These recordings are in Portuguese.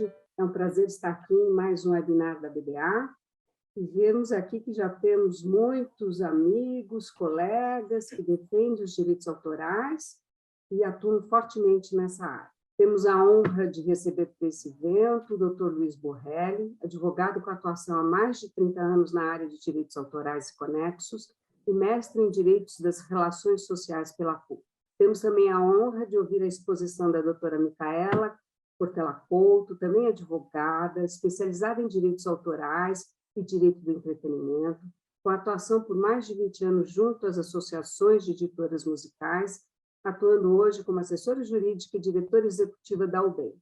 tarde. É um prazer estar aqui em mais um webinar da BDA. E vemos aqui que já temos muitos amigos, colegas que defendem os direitos autorais e atuam fortemente nessa área. Temos a honra de receber para esse evento o Dr. Luiz Borrelli, advogado com atuação há mais de 30 anos na área de direitos autorais e conexos e mestre em direitos das relações sociais pela PUC. Temos também a honra de ouvir a exposição da doutora Micaela Portela Couto, também advogada, especializada em direitos autorais e direito do entretenimento, com atuação por mais de 20 anos junto às associações de editoras musicais, atuando hoje como assessora jurídica e diretora executiva da UBEM.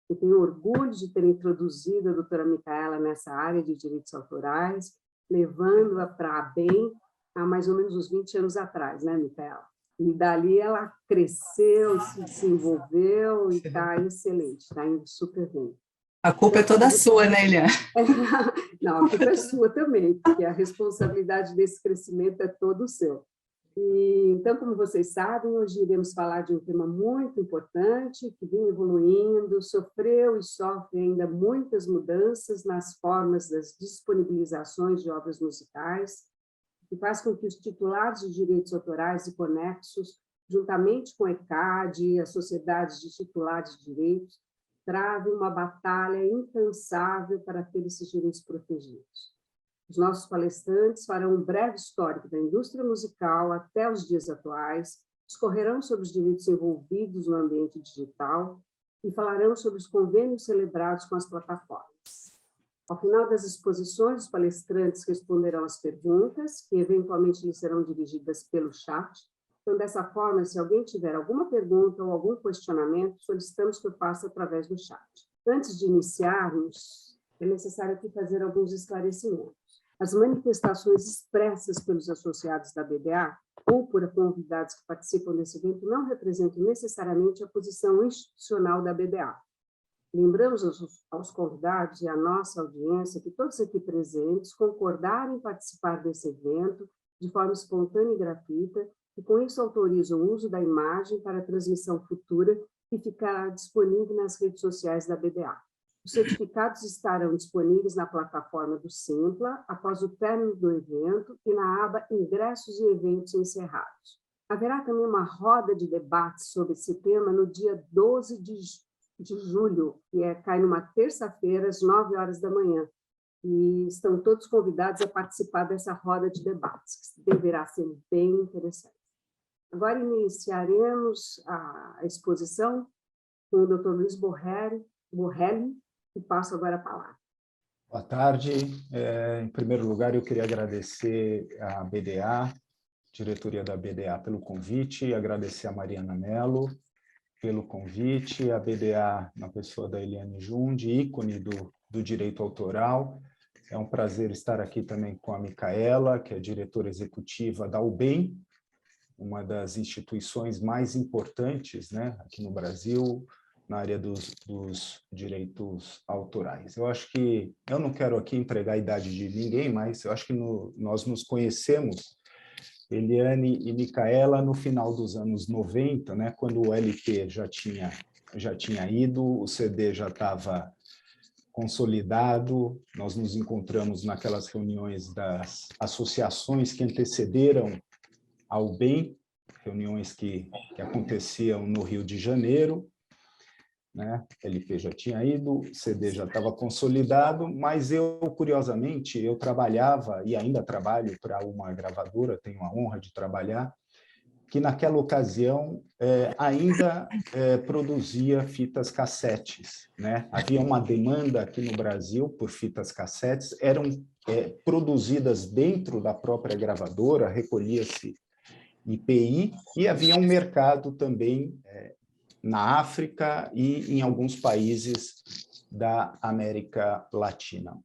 Eu tenho orgulho de ter introduzido a doutora Micaela nessa área de direitos autorais, levando-a para a ABEM há mais ou menos uns 20 anos atrás, né, Micaela? E dali ela cresceu, se desenvolveu e está excelente, está indo super bem. A culpa é toda sua, né, Eliane? Não, a culpa é sua também, porque a responsabilidade desse crescimento é todo seu. E, então, como vocês sabem, hoje iremos falar de um tema muito importante, que vem evoluindo, sofreu e sofre ainda muitas mudanças nas formas das disponibilizações de obras musicais, que faz com que os titulares de direitos autorais e conexos, juntamente com a ECAD e as sociedades de titulares de direitos, travem uma batalha incansável para ter esses direitos protegidos. Os nossos palestrantes farão um breve histórico da indústria musical até os dias atuais, discorrerão sobre os direitos envolvidos no ambiente digital e falarão sobre os convênios celebrados com as plataformas. Ao final das exposições, os palestrantes responderão às perguntas, que eventualmente lhes serão dirigidas pelo chat. Então, dessa forma, se alguém tiver alguma pergunta ou algum questionamento, solicitamos que eu faça através do chat. Antes de iniciarmos, é necessário aqui fazer alguns esclarecimentos. As manifestações expressas pelos associados da BDA ou por convidados que participam desse evento não representam necessariamente a posição institucional da BDA. Lembramos aos convidados e à nossa audiência que todos aqui presentes concordaram em participar desse evento de forma espontânea e gratuita e, com isso, autorizam o uso da imagem para transmissão futura que ficará disponível nas redes sociais da BDA. Os certificados estarão disponíveis na plataforma do Simpla após o término do evento e na aba Ingressos e Eventos Encerrados. Haverá também uma roda de debate sobre esse tema no dia 12 de julho, que cai numa terça-feira, às 9 horas da manhã. E estão todos convidados a participar dessa roda de debates, que deverá ser bem interessante. Agora iniciaremos a exposição com o Dr. Luiz Borrelli, e passo agora a palavra. Boa tarde. Em primeiro lugar, eu queria agradecer à BDA, diretoria da BDA, pelo convite, e agradecer a Mariana Mello pelo convite, a BDA, na pessoa da Eliane Jundi, ícone do direito autoral. É um prazer estar aqui também com a Micaela, que é diretora executiva da UBEM, uma das instituições mais importantes, né, aqui no Brasil, na área dos direitos autorais. Eu acho que, eu não quero aqui entregar a idade de ninguém, mas eu acho que nós nos conhecemos, Eliane e Micaela, no final dos anos 90, né, quando o LP já tinha ido, o CD já estava consolidado, nós nos encontramos naquelas reuniões das associações que antecederam ao BEM, reuniões que aconteciam no Rio de Janeiro, né? LP já tinha ido, CD já estava consolidado, mas eu, curiosamente, eu trabalhava, e ainda trabalho para uma gravadora, tenho a honra de trabalhar, que naquela ocasião ainda produzia fitas cassetes, né? Havia uma demanda aqui no Brasil por fitas cassetes, eram produzidas dentro da própria gravadora, recolhia-se IPI, e havia um mercado também na África e em alguns países da América Latina.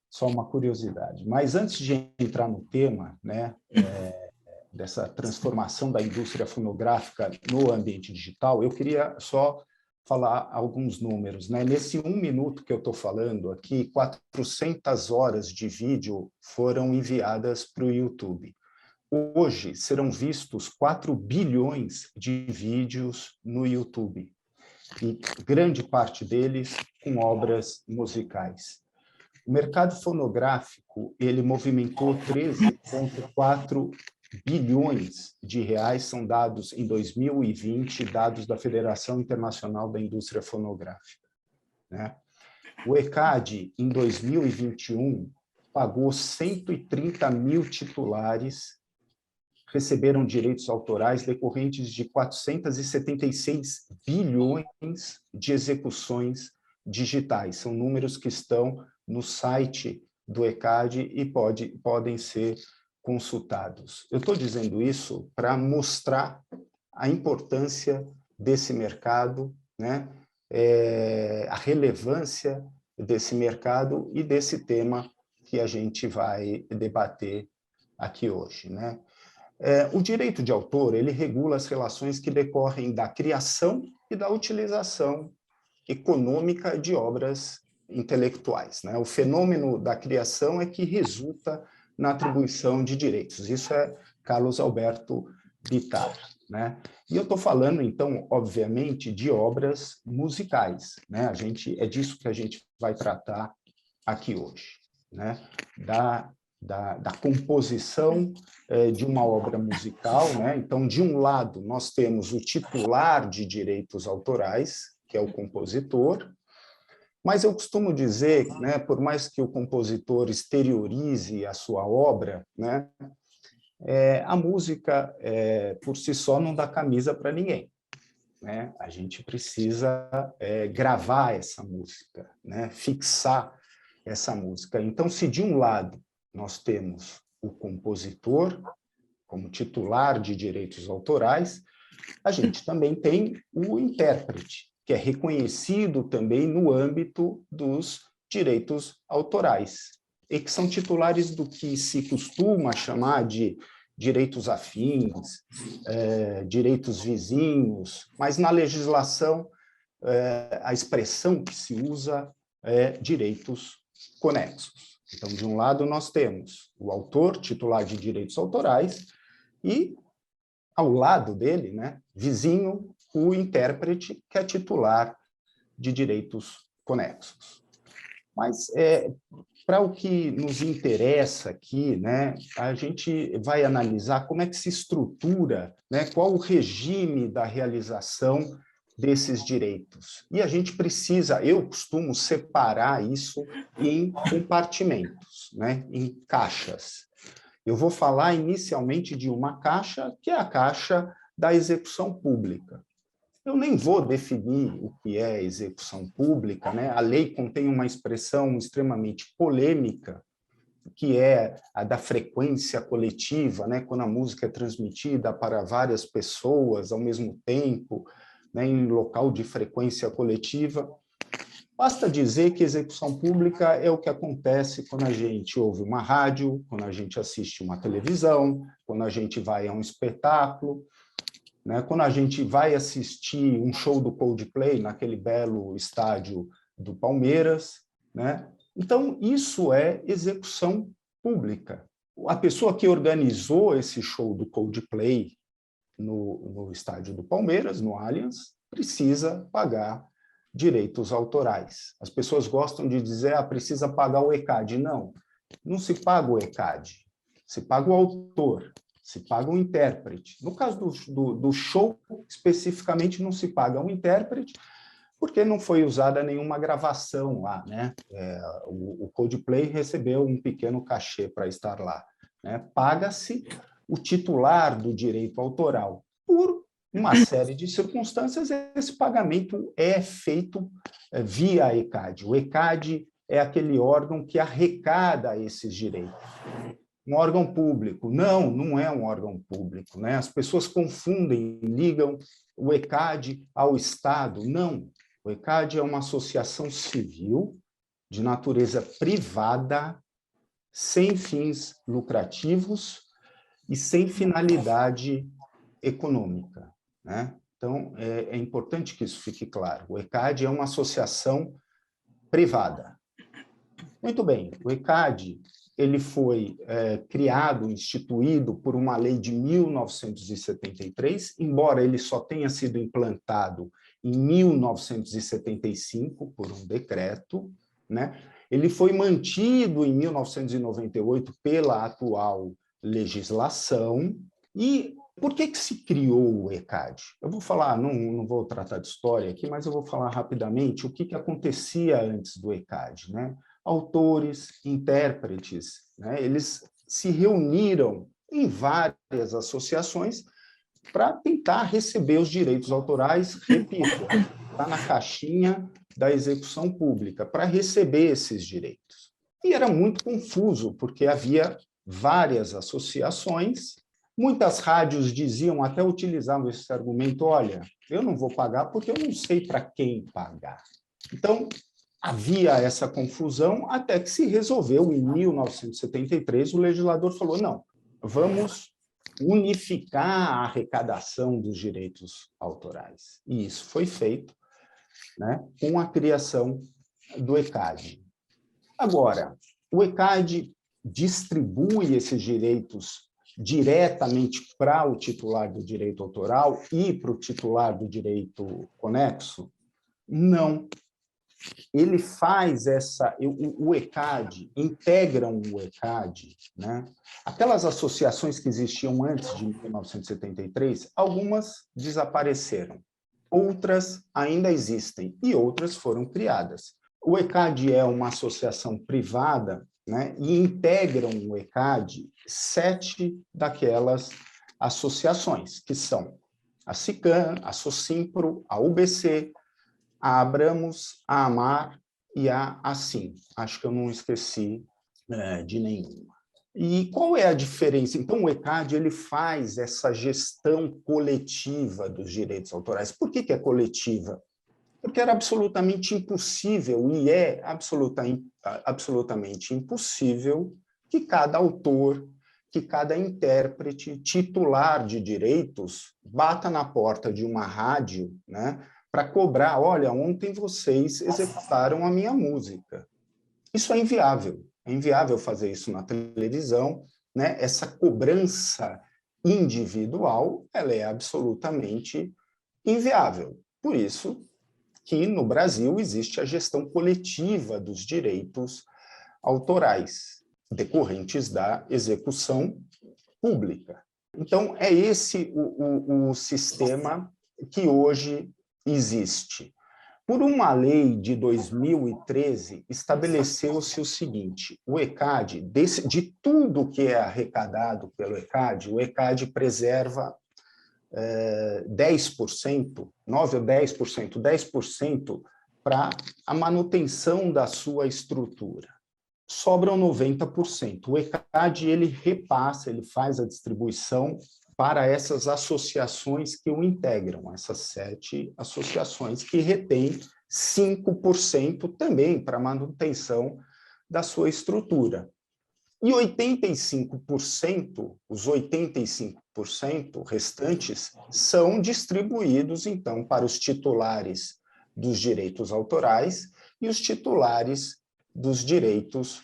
Só uma curiosidade. Mas antes de entrar no tema, né, dessa transformação da indústria fonográfica no ambiente digital, eu queria só falar alguns números, né? Nesse 1 minuto que eu estou falando aqui, 400 horas de vídeo foram enviadas para o YouTube. Hoje serão vistos 4 bilhões de vídeos no YouTube. e grande parte deles com obras musicais. O mercado fonográfico, ele movimentou 13,4 bilhões de reais, são dados em 2020, dados da Federação Internacional da Indústria Fonográfica, né? O ECAD, em 2021, pagou 130 mil titulares, receberam direitos autorais decorrentes de 476 bilhões de execuções digitais. São números que estão no site do ECAD e podem ser consultados. Eu estou dizendo isso para mostrar a importância desse mercado, né? A relevância desse mercado e desse tema que a gente vai debater aqui hoje, né? O direito de autor, ele regula as relações que decorrem da criação e da utilização econômica de obras intelectuais, né? O fenômeno da criação é que resulta na atribuição de direitos. Isso é Carlos Alberto Bittar, né? E eu estou falando, então, obviamente, de obras musicais, né? É disso que a gente vai tratar aqui hoje, né? Da composição de uma obra musical, né? Então, de um lado, nós temos o titular de direitos autorais, que é o compositor, mas eu costumo dizer, né, por mais que o compositor exteriorize a sua obra, né, a música, por si só, não dá camisa para ninguém, né? A gente precisa gravar essa música, né, fixar essa música. Então, se de um lado nós temos o compositor como titular de direitos autorais, a gente também tem o intérprete, que é reconhecido também no âmbito dos direitos autorais, e que são titulares do que se costuma chamar de direitos afins, direitos vizinhos, mas na legislação a expressão que se usa é direitos conexos. Então, de um lado, nós temos o autor, titular de direitos autorais, e, ao lado dele, né, vizinho, o intérprete, que é titular de direitos conexos. Mas, para o que nos interessa aqui, né, a gente vai analisar como é que se estrutura, né, qual o regime da realização desses direitos. E a gente precisa, eu costumo separar isso em compartimentos, né, em caixas. Eu vou falar inicialmente de uma caixa, que é a caixa da execução pública. Eu nem vou definir o que é execução pública, né? A lei contém uma expressão extremamente polêmica, que é a da frequência coletiva, né? Quando a música é transmitida para várias pessoas ao mesmo tempo, né? Em local de frequência coletiva. Basta dizer que execução pública é o que acontece quando a gente ouve uma rádio, quando a gente assiste uma televisão, quando a gente vai a um espetáculo, né? Quando a gente vai assistir um show do Coldplay naquele belo estádio do Palmeiras, né? Então, isso é execução pública. A pessoa que organizou esse show do Coldplay no estádio do Palmeiras, no Allianz, precisa pagar direitos autorais. As pessoas gostam de dizer, precisa pagar o ECAD. Não, não se paga o ECAD, se paga o autor, se paga o intérprete. No caso do show, especificamente, não se paga o intérprete, porque não foi usada nenhuma gravação lá, né? O Coldplay recebeu um pequeno cachê para estar lá, né? Paga-se o titular do direito autoral. Por uma série de circunstâncias, esse pagamento é feito via ECAD. O ECAD é aquele órgão que arrecada esses direitos. Um órgão público. Não, não é um órgão público, né? As pessoas confundem, ligam o ECAD ao Estado. Não, o ECAD é uma associação civil de natureza privada, sem fins lucrativos e sem finalidade econômica, né? Então, é importante que isso fique claro. O ECAD é uma associação privada. Muito bem, o ECAD ele foi criado, instituído por uma lei de 1973, embora ele só tenha sido implantado em 1975 por um decreto, né? Ele foi mantido em 1998 pela atual legislação. E por que se criou o ECAD? Eu vou falar, não vou tratar de história aqui, mas eu vou falar rapidamente o que acontecia antes do ECAD, né? Autores, intérpretes, né? Eles se reuniram em várias associações para tentar receber os direitos autorais, repito, está na caixinha da execução pública, para receber esses direitos. E era muito confuso, porque havia várias associações, muitas rádios diziam, até utilizavam esse argumento, olha, eu não vou pagar porque eu não sei para quem pagar. Então, havia essa confusão até que se resolveu, em 1973, o legislador falou, não, vamos unificar a arrecadação dos direitos autorais. E isso foi feito, né, com a criação do ECAD. Agora, o ECAD distribui esses direitos diretamente para o titular do direito autoral e para o titular do direito conexo? Não. Ele faz o ECAD, integram o ECAD, né? Aquelas associações que existiam antes de 1973, algumas desapareceram, outras ainda existem e outras foram criadas. O ECAD é uma associação privada, né? E integram o ECAD 7 daquelas associações, que são a SICAM, a SOCIMPRO, a UBC, a Abramos, a Amar e a Assim. Acho que eu não esqueci de nenhuma. E qual é a diferença? Então, o ECAD ele faz essa gestão coletiva dos direitos autorais. Por que é coletiva? Porque era absolutamente impossível, e é absolutamente impossível, que cada autor, que cada intérprete titular de direitos bata na porta de uma rádio, né, para cobrar, olha, ontem vocês executaram a minha música. Isso é inviável fazer isso na televisão, né? Essa cobrança individual, ela é absolutamente inviável. Por isso que no Brasil existe a gestão coletiva dos direitos autorais, decorrentes da execução pública. Então, é esse o sistema que hoje existe. Por uma lei de 2013, estabeleceu-se o seguinte, o ECAD, de tudo que é arrecadado pelo ECAD, o ECAD preserva 10%, 9 ou 10%, 10% para a manutenção da sua estrutura. Sobram 90%. O ECAD, ele repassa, ele faz a distribuição para essas associações que o integram, essas 7 associações que retêm 5% também para a manutenção da sua estrutura. E 85%, os 85% restantes, são distribuídos, então, para os titulares dos direitos autorais e os titulares dos direitos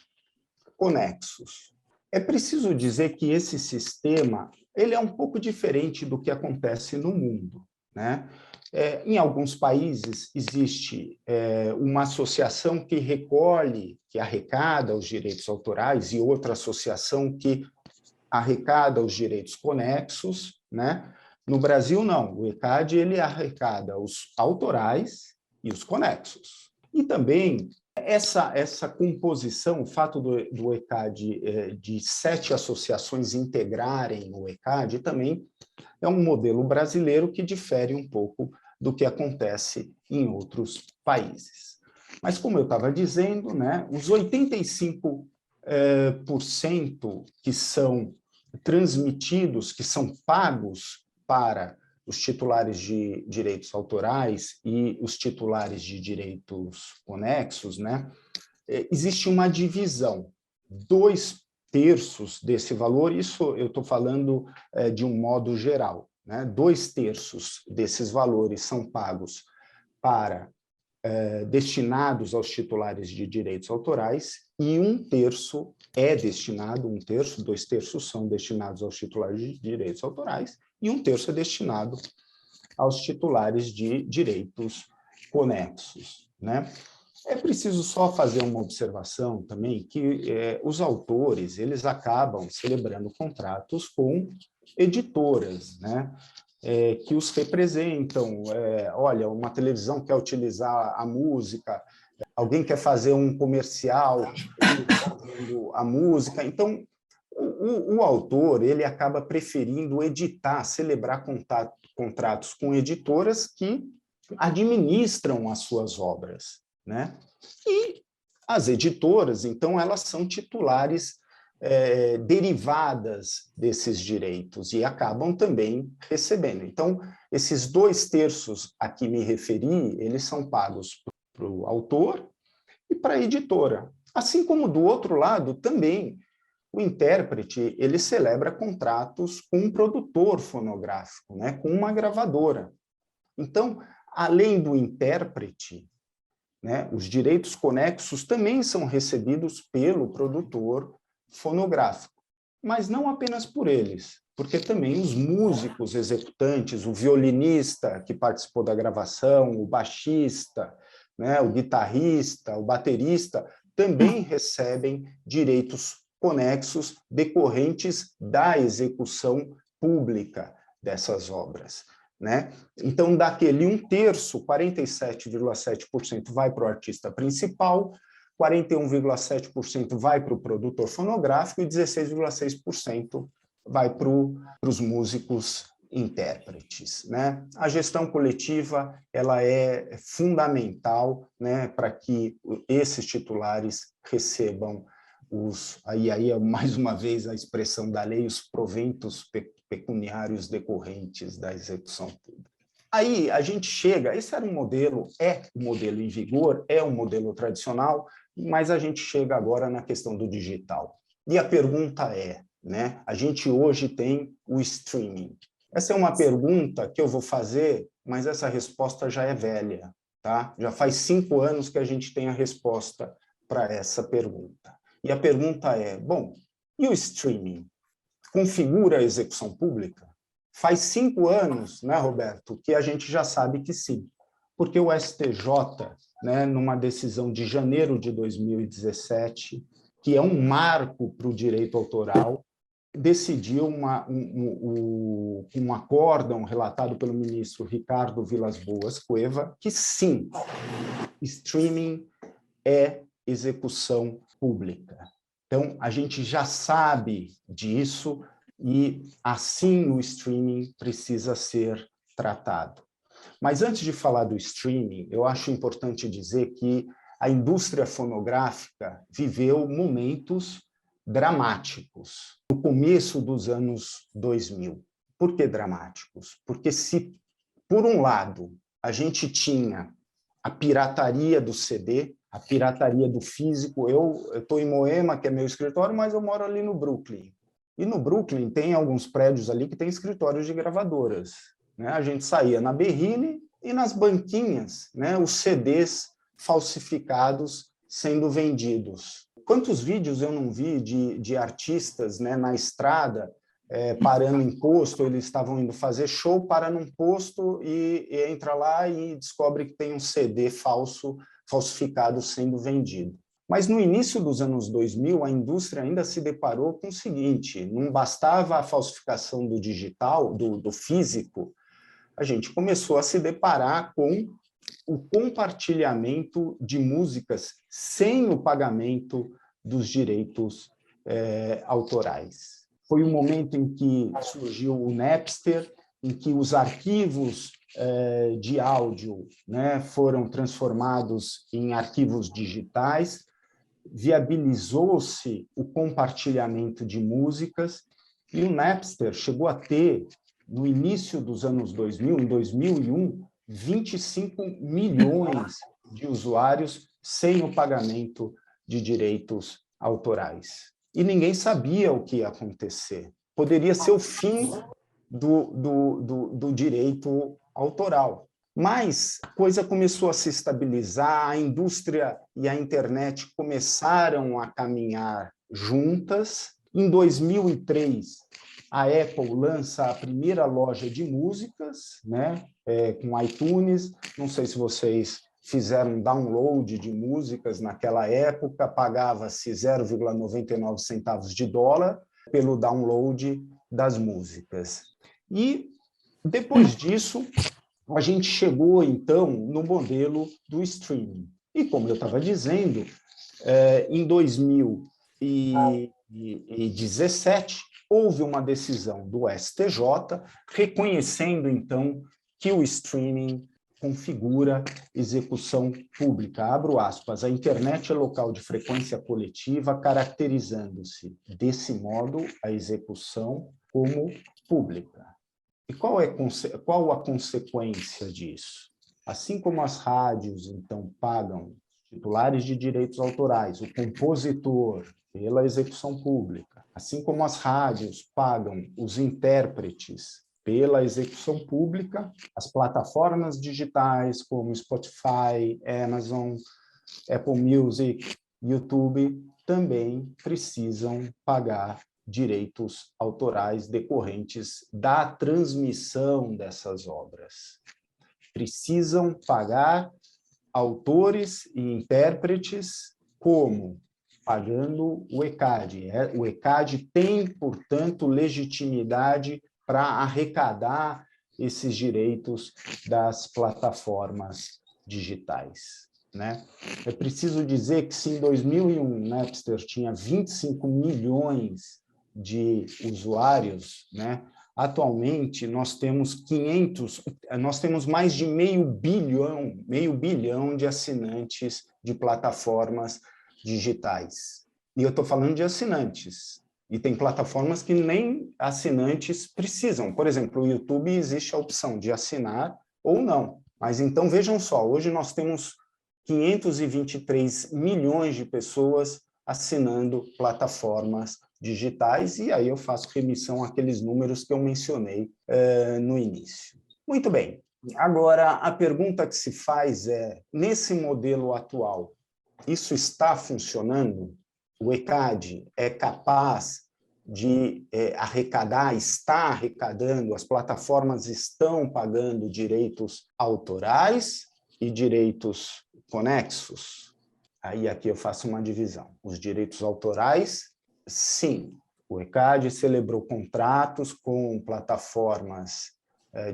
conexos. É preciso dizer que esse sistema ele é um pouco diferente do que acontece no mundo, né? Em alguns países existe uma associação que recolhe, que arrecada os direitos autorais e outra associação que arrecada os direitos conexos, né? No Brasil, não. O ECAD ele arrecada os autorais e os conexos. E também essa composição, o fato do ECAD, de 7 associações integrarem o ECAD, também é um modelo brasileiro que difere um pouco do que acontece em outros países. Mas, como eu estava dizendo, né, os 85% que são transmitidos, que são pagos para os titulares de direitos autorais e os titulares de direitos conexos, né, existe uma divisão. 2/3 desse valor, isso eu estou falando de um modo geral, né, 2/3 desses valores são pagos para destinados aos titulares de direitos autorais e 1/3 é destinado, 1/3, 2/3 são destinados aos titulares de direitos autorais e 1/3 é destinado aos titulares de direitos conexos, né? É preciso só fazer uma observação também que os autores eles acabam celebrando contratos com editoras, né? Que os representam. Olha, uma televisão quer utilizar a música, alguém quer fazer um comercial utilizando a música. Então, o autor ele acaba preferindo editar, celebrar contratos com editoras que administram as suas obras, né? E as editoras, então, elas são titulares derivadas desses direitos e acabam também recebendo. Então, esses 2/3 a que me referi, eles são pagos para o autor e para a editora. Assim como, do outro lado, também o intérprete ele celebra contratos com um produtor fonográfico, né, com uma gravadora. Então, além do intérprete, né, os direitos conexos também são recebidos pelo produtor fonográfico, mas não apenas por eles, porque também os músicos executantes, o violinista que participou da gravação, o baixista, né, o guitarrista, o baterista, também recebem direitos conexos decorrentes da execução pública dessas obras, né? Então, daquele 1/3, 47,7% vai para o artista principal, 41,7% vai para o produtor fonográfico e 16,6% vai para os músicos intérpretes, né? A gestão coletiva ela é fundamental, né, para que esses titulares recebam aí é mais uma vez a expressão da lei, os proventos pecuniários decorrentes da execução pública. Aí a gente chega, esse era um modelo, é o modelo em vigor, é um modelo tradicional, mas a gente chega agora na questão do digital. E a pergunta é, né, a gente hoje tem o streaming. Essa é uma pergunta que eu vou fazer, mas essa resposta já é velha, tá? Já faz 5 anos que a gente tem a resposta para essa pergunta. E a pergunta é, bom, e o streaming configura a execução pública? Faz 5 anos, né, Roberto, que a gente já sabe que sim, porque o STJ, né, numa decisão de janeiro de 2017, que é um marco para o direito autoral, decidiu um acórdão relatado pelo ministro Ricardo Vilas Boas Cueva, que sim, streaming é execução pública. Então, a gente já sabe disso e, assim, o streaming precisa ser tratado. Mas, antes de falar do streaming, eu acho importante dizer que a indústria fonográfica viveu momentos dramáticos no começo dos anos 2000. Por que dramáticos? Porque se, por um lado, a gente tinha a pirataria do CD, a pirataria do físico. Eu estou em Moema, que é meu escritório, mas eu moro ali no Brooklyn. E no Brooklyn tem alguns prédios ali que tem escritórios de gravadoras, né? A gente saía na Berrine e nas banquinhas, né, os CDs falsificados sendo vendidos. Quantos vídeos eu não vi de artistas, né, na estrada, parando em posto, eles estavam indo fazer show, para num posto e entra lá e descobre que tem um CD falsificado sendo vendido. Mas no início dos anos 2000, a indústria ainda se deparou com o seguinte, não bastava a falsificação do digital, do físico, a gente começou a se deparar com o compartilhamento de músicas sem o pagamento dos direitos autorais. Foi o momento em que surgiu o Napster, em que os arquivos de áudio, né, foram transformados em arquivos digitais, viabilizou-se o compartilhamento de músicas, e o Napster chegou a ter, no início dos anos 2000, em 2001, 25 milhões de usuários sem o pagamento de direitos autorais. E ninguém sabia o que ia acontecer. Poderia ser o fim do direito autoral. Mas a coisa começou a se estabilizar, a indústria e a internet começaram a caminhar juntas, Em 2003, a Apple lança a primeira loja de músicas, né, com iTunes. Não sei se vocês fizeram download de músicas naquela época, pagava-se 0,99 centavos de dólar pelo download das músicas. E, depois disso, a gente chegou, então, no modelo do streaming. E, como eu estava dizendo, em 2017, houve uma decisão do STJ reconhecendo, então, que o streaming configura execução pública. Abro aspas, a internet é local de frequência coletiva, caracterizando-se, desse modo, a execução como pública. E qual a consequência disso? Assim como as rádios, então, pagam titulares de direitos autorais, o compositor, pela execução pública, assim como as rádios pagam os intérpretes pela execução pública, as plataformas digitais como Spotify, Amazon, Apple Music, YouTube, também precisam pagar direitos autorais decorrentes da transmissão dessas obras. Precisam pagar autores e intérpretes como? Pagando o ECAD. O ECAD tem, portanto, legitimidade para arrecadar esses direitos das plataformas digitais, né? É preciso dizer que se em 2001 Napster tinha 25 milhões de usuários, né? Atualmente nós temos mais de meio bilhão de assinantes de plataformas digitais. E eu estou falando de assinantes. E tem plataformas que nem assinantes precisam. Por exemplo, o YouTube existe a opção de assinar ou não. Mas então vejam só, hoje nós temos 523 milhões de pessoas assinando plataformas digitais, e aí eu faço remissão àqueles números que eu mencionei no início. Muito bem. Agora, a pergunta que se faz é, nesse modelo atual, isso está funcionando? O ECAD é capaz de arrecadar, está arrecadando, as plataformas estão pagando direitos autorais e direitos conexos? Aí aqui eu faço uma divisão. Os direitos autorais, sim. O ECAD celebrou contratos com plataformas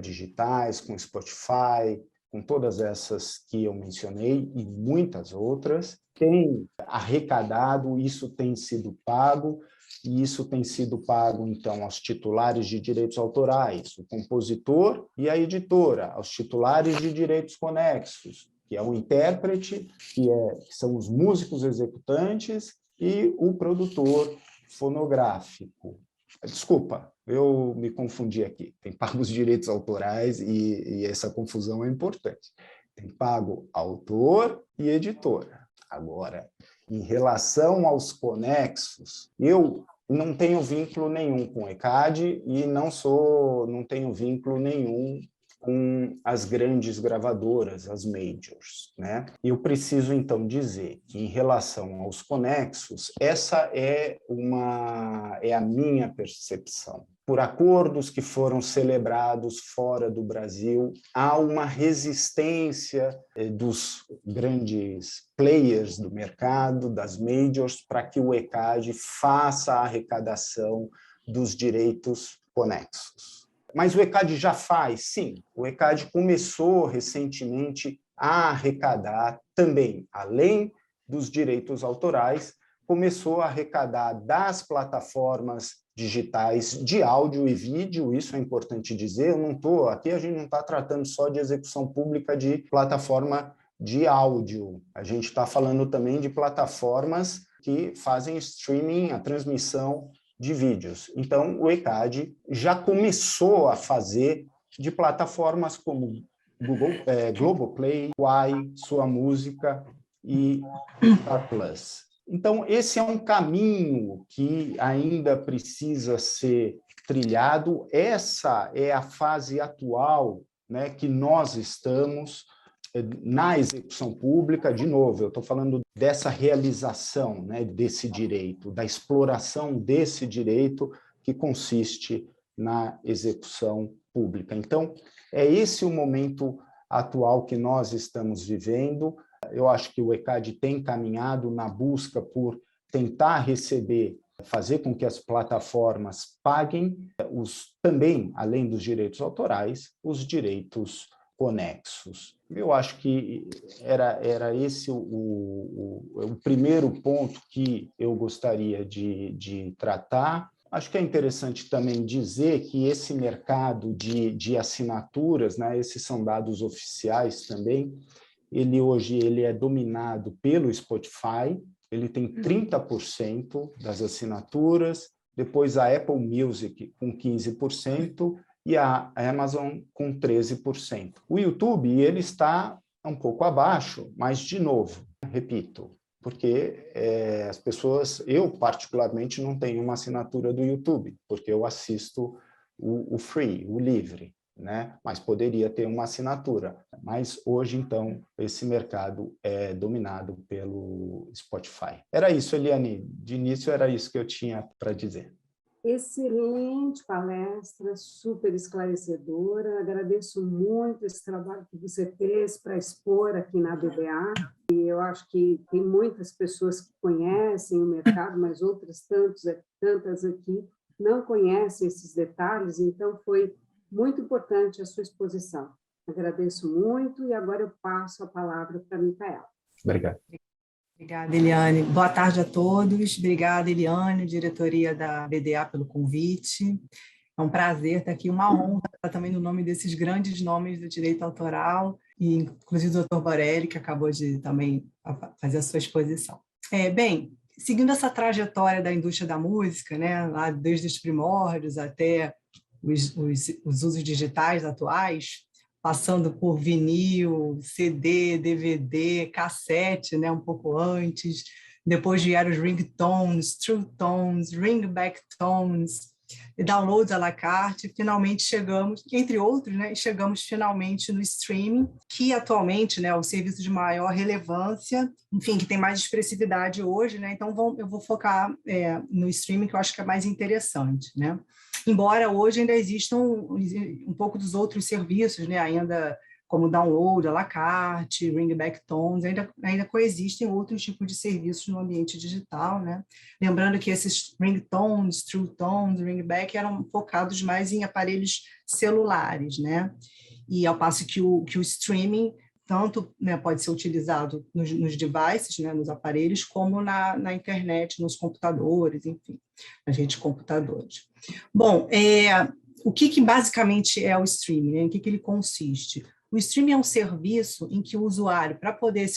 digitais, com Spotify, com todas essas que eu mencionei e muitas outras, tem arrecadado, isso tem sido pago, e isso tem sido pago, então, aos titulares de direitos autorais, o compositor e a editora, aos titulares de direitos conexos, que é o intérprete, que são os músicos executantes, e o produtor fonográfico. Desculpa, eu me confundi aqui. Tem pago os direitos autorais e essa confusão é importante. Tem pago autor e editora. Agora, em relação aos conexos, eu não tenho vínculo nenhum com o ECAD e não tenho vínculo nenhum com as grandes gravadoras, as majors, né? Eu preciso, então, dizer que, em relação aos conexos, essa é a minha percepção. Por acordos que foram celebrados fora do Brasil, há uma resistência dos grandes players do mercado, das majors, para que o ECAD faça a arrecadação dos direitos conexos. Mas o ECAD já faz? Sim, o ECAD começou recentemente a arrecadar também, além dos direitos autorais, começou a arrecadar das plataformas digitais de áudio e vídeo, isso é importante dizer, aqui a gente não está tratando só de execução pública de plataforma de áudio, a gente está falando também de plataformas que fazem streaming, a transmissão de vídeos. Então, o ECAD já começou a fazer de plataformas como Globoplay, Quai, Sua Música e Star Plus. Então, esse é um caminho que ainda precisa ser trilhado. Essa é a fase atual, né, que nós estamos na execução pública, de novo, eu estou falando dessa realização, né, desse direito, da exploração desse direito que consiste na execução pública. Então, é esse o momento atual que nós estamos vivendo. Eu acho que o ECAD tem caminhado na busca por tentar receber, fazer com que as plataformas paguem também, além dos direitos autorais, os direitos conexos. Eu acho que era esse o primeiro ponto que eu gostaria de tratar. Acho que é interessante também dizer que esse mercado de assinaturas, né, esses são dados oficiais também, hoje ele é dominado pelo Spotify, ele tem 30% das assinaturas, depois a Apple Music com 15%, e a Amazon com 13%. O YouTube, ele está um pouco abaixo, mas, de novo, repito, porque as pessoas, eu particularmente não tenho uma assinatura do YouTube, porque eu assisto o free, o livre, né? Mas poderia ter uma assinatura. Mas hoje, então, esse mercado é dominado pelo Spotify. Era isso, Eliane. De início, era isso que eu tinha para dizer. Excelente palestra, super esclarecedora. Agradeço muito esse trabalho que você fez para expor aqui na BDA. E eu acho que tem muitas pessoas que conhecem o mercado, mas outras tantas aqui não conhecem esses detalhes, então foi muito importante a sua exposição. Agradeço muito e agora eu passo a palavra para a Micaela. Obrigado. Obrigada, Eliane. Boa tarde a todos. Obrigada, Eliane, diretoria da BDA, pelo convite. É um prazer estar aqui, uma honra estar também no nome desses grandes nomes do direito autoral, e inclusive o Dr. Borelli, que acabou de também fazer a sua exposição. Bem, seguindo essa trajetória da indústria da música, né, lá desde os primórdios até os usos digitais atuais, passando por vinil, CD, DVD, cassete, né, um pouco antes. Depois vieram os ringtones, true tones, ringback tones, e downloads à la carte. Finalmente chegamos, entre outros, né, chegamos finalmente no streaming, que atualmente, né, é o serviço de maior relevância, enfim, que tem mais expressividade hoje, né? Então eu vou focar no streaming, que eu acho que é mais interessante, né? Embora hoje ainda existam um pouco dos outros serviços, né, ainda como download à la carte, ringback tones, ainda coexistem outros tipos de serviços no ambiente digital, né? Lembrando que esses ringtones, true tones, ringback eram focados mais em aparelhos celulares, né? E ao passo que o streaming tanto, né, pode ser utilizado nos devices, né, nos aparelhos, como na internet, nos computadores, enfim, nas redes de computadores. Bom, o que basicamente é o streaming, né? Em que ele consiste? O streaming é um serviço em que o usuário, para poder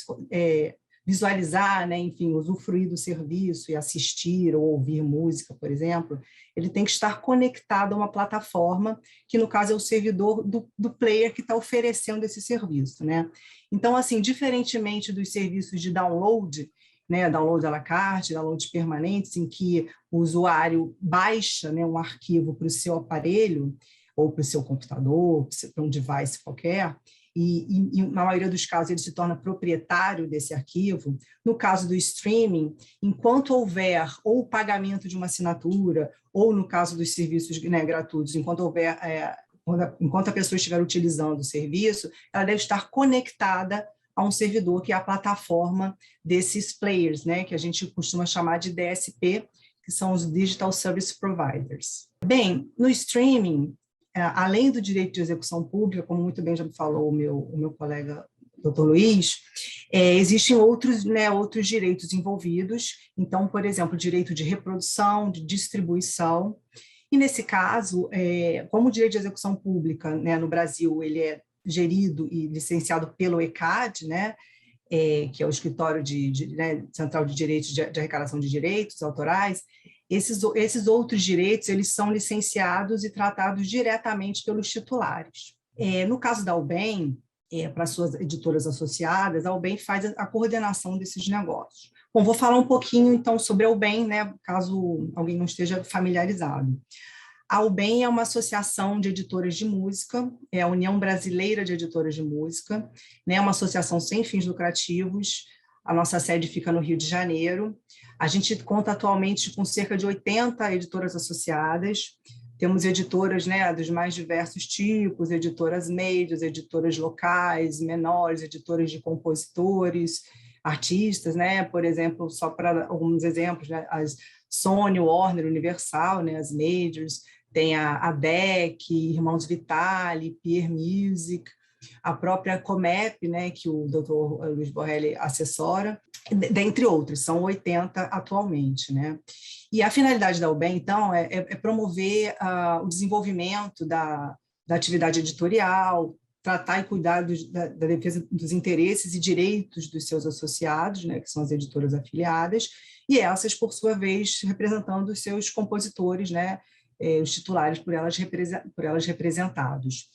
visualizar, né, enfim, usufruir do serviço e assistir ou ouvir música, por exemplo, ele tem que estar conectado a uma plataforma, que no caso é o servidor do player que está oferecendo esse serviço, né? Então, assim, diferentemente dos serviços de download, né, download à la carte, downloads permanentes, em que o usuário baixa, né, um arquivo para o seu aparelho, ou para o seu computador, para um device qualquer, e na maioria dos casos ele se torna proprietário desse arquivo. No caso do streaming, enquanto houver ou o pagamento de uma assinatura, ou no caso dos serviços, né, gratuitos, enquanto a pessoa estiver utilizando o serviço, ela deve estar conectada a um servidor, que é a plataforma desses players, né, que a gente costuma chamar de DSP, que são os Digital Service Providers. Bem, no streaming, além do direito de execução pública, como muito bem já me falou o meu colega Dr. Luiz, existem outros direitos envolvidos. Então, por exemplo, direito de reprodução, de distribuição. E, nesse caso, como o direito de execução pública, né, no Brasil, ele é gerido e licenciado pelo ECAD, né, que é o Escritório né, Central de Direitos de Arrecadação de Direitos Autorais. Esses outros direitos, eles são licenciados e tratados diretamente pelos titulares. No caso da UBEM, para suas editoras associadas, a UBEM faz a coordenação desses negócios. Bom, vou falar um pouquinho, então, sobre a UBEM, né, caso alguém não esteja familiarizado. A UBEM é uma associação de editoras de música, é a União Brasileira de Editoras de Música, né? É uma associação sem fins lucrativos. A nossa sede fica no Rio de Janeiro. A gente conta atualmente com cerca de 80 editoras associadas. Temos editoras, né, dos mais diversos tipos, editoras médias, editoras locais, menores, editoras de compositores, artistas, né? Por exemplo, só para alguns exemplos, né? As Sony, Warner, Universal, né? As majors, tem a DEC, Irmãos Vitali, Peer Music, a própria Comep, né, que o Dr. Luiz Borrelli assessora, dentre outros, são 80 atualmente, né? E a finalidade da UBEM, então, é promover o desenvolvimento da atividade editorial, tratar e cuidar da defesa dos interesses e direitos dos seus associados, né, que são as editoras afiliadas, e essas, por sua vez, representando os seus compositores, né, os titulares por elas representados.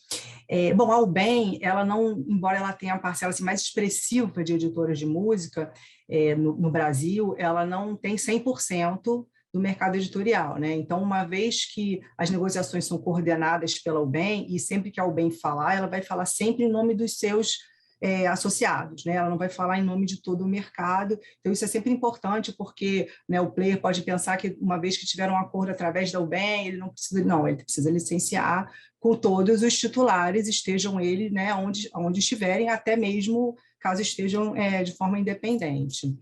Bom, a UBEM, ela não, embora ela tenha a parcela assim, mais expressiva de editoras de música no Brasil, ela não tem 100% do mercado editorial, né? Então, uma vez que as negociações são coordenadas pela UBEM, e sempre que a UBEM falar, ela vai falar sempre em nome dos seus associados, né? Ela não vai falar em nome de todo o mercado. Então, isso é sempre importante, porque, né, o player pode pensar que, uma vez que tiver um acordo através da UBEM, ele ele precisa licenciar com todos os titulares, estejam eles, né, onde estiverem, até mesmo caso estejam de forma independente.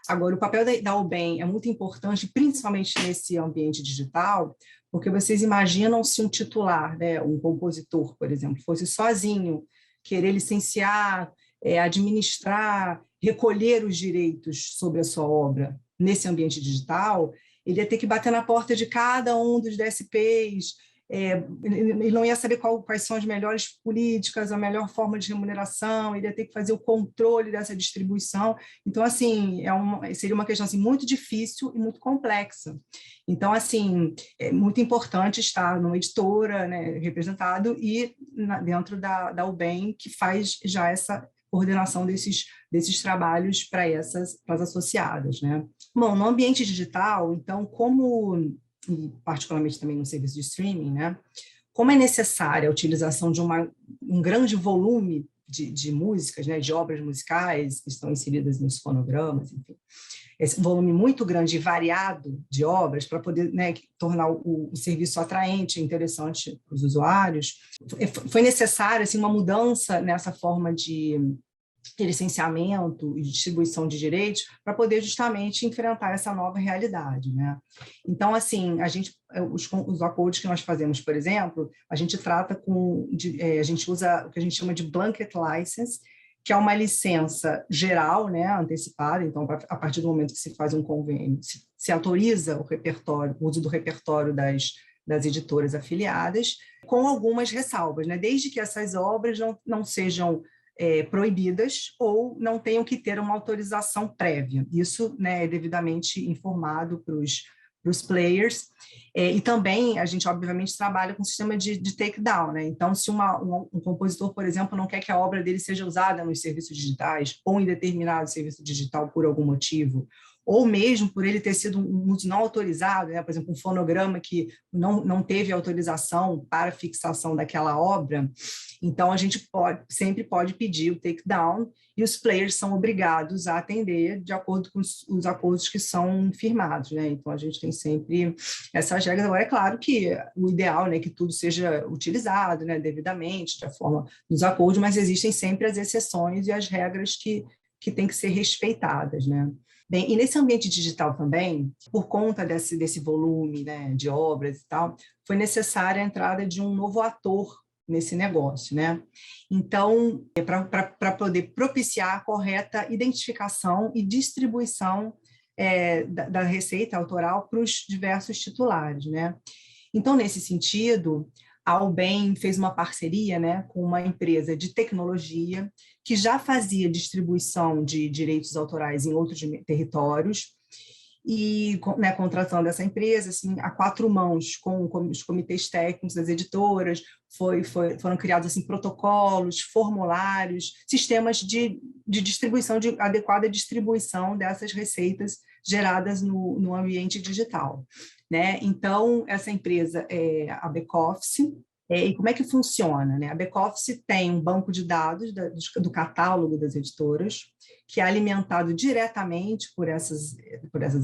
Agora, o papel da UBEM é muito importante, principalmente nesse ambiente digital, porque vocês imaginam se um titular, né, um compositor, por exemplo, fosse sozinho querer licenciar, administrar, recolher os direitos sobre a sua obra nesse ambiente digital, ele ia ter que bater na porta de cada um dos DSPs, ele não ia saber quais são as melhores políticas, a melhor forma de remuneração, ele ia ter que fazer o controle dessa distribuição. Então, assim, seria uma questão assim, muito difícil e muito complexa. Então, assim, é muito importante estar numa editora, né, representado, e dentro da UBEM, que faz já essa coordenação desses trabalhos para as associadas, né? Bom, no ambiente digital, então, e particularmente também no serviço de streaming, né? Como é necessária a utilização de um grande volume de músicas, né, de obras musicais que estão inseridas nos fonogramas, enfim, esse volume muito grande e variado de obras para poder, né, tornar o serviço atraente e interessante para os usuários, foi necessária assim, uma mudança nessa forma de licenciamento e distribuição de direitos para poder justamente enfrentar essa nova realidade, né? Então, assim, os acordos que nós fazemos, por exemplo, a gente trata a gente usa o que a gente chama de blanket license, que é uma licença geral, né, antecipada. Então, a partir do momento que se faz um convênio, se autoriza o uso do repertório das editoras afiliadas, com algumas ressalvas, né? Desde que essas obras não sejam proibidas ou não tenham que ter uma autorização prévia. Isso, né, é devidamente informado para os players. E também a gente, obviamente, trabalha com o sistema de takedown, né? Então, se um compositor, por exemplo, não quer que a obra dele seja usada nos serviços digitais ou em determinado serviço digital por algum motivo, ou mesmo por ele ter sido um uso não autorizado, né? Por exemplo, um fonograma que não teve autorização para fixação daquela obra, então a gente sempre pode pedir o takedown e os players são obrigados a atender de acordo com os acordos que são firmados, né? Então a gente tem sempre essas regras. Agora, é claro que o ideal, né, que tudo seja utilizado, né, devidamente, da forma dos acordos, mas existem sempre as exceções e as regras que têm que ser respeitadas, né? Bem, e nesse ambiente digital também, por conta desse volume, né, de obras e tal, foi necessária a entrada de um novo ator nesse negócio, né? Então, para poder propiciar a correta identificação e distribuição da receita autoral para os diversos titulares, né? Então, nesse sentido, a UBEM fez uma parceria, né, com uma empresa de tecnologia que já fazia distribuição de direitos autorais em outros territórios e, né, contratando essa empresa assim, a 4 mãos, com os comitês técnicos das editoras, foram criados assim, protocolos, formulários, sistemas de distribuição, de adequada distribuição dessas receitas geradas no ambiente digital, né? Então, essa empresa é a Backoffice. E como é que funciona, né? A Backoffice tem um banco de dados do catálogo das editoras, que é alimentado diretamente por essas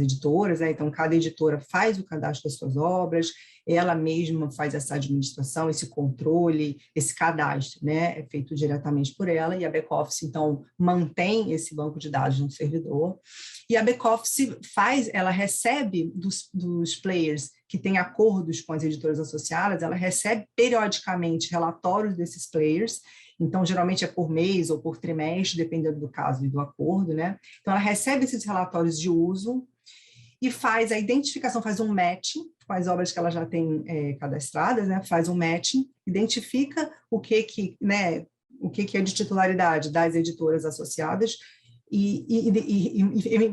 editoras, né? Então, cada editora faz o cadastro das suas obras, ela mesma faz essa administração, esse controle, esse cadastro, né? É feito diretamente por ela, e a Backoffice, então, mantém esse banco de dados no servidor. E a Backoffice ela recebe dos players que têm acordos com as editoras associadas, ela recebe periodicamente relatórios desses players. Então, geralmente é por mês ou por trimestre, dependendo do caso e do acordo, né? Então, ela recebe esses relatórios de uso e faz a identificação, faz um matching com as obras que ela já tem cadastradas, né? Faz um matching, identifica o que é de titularidade das editoras associadas e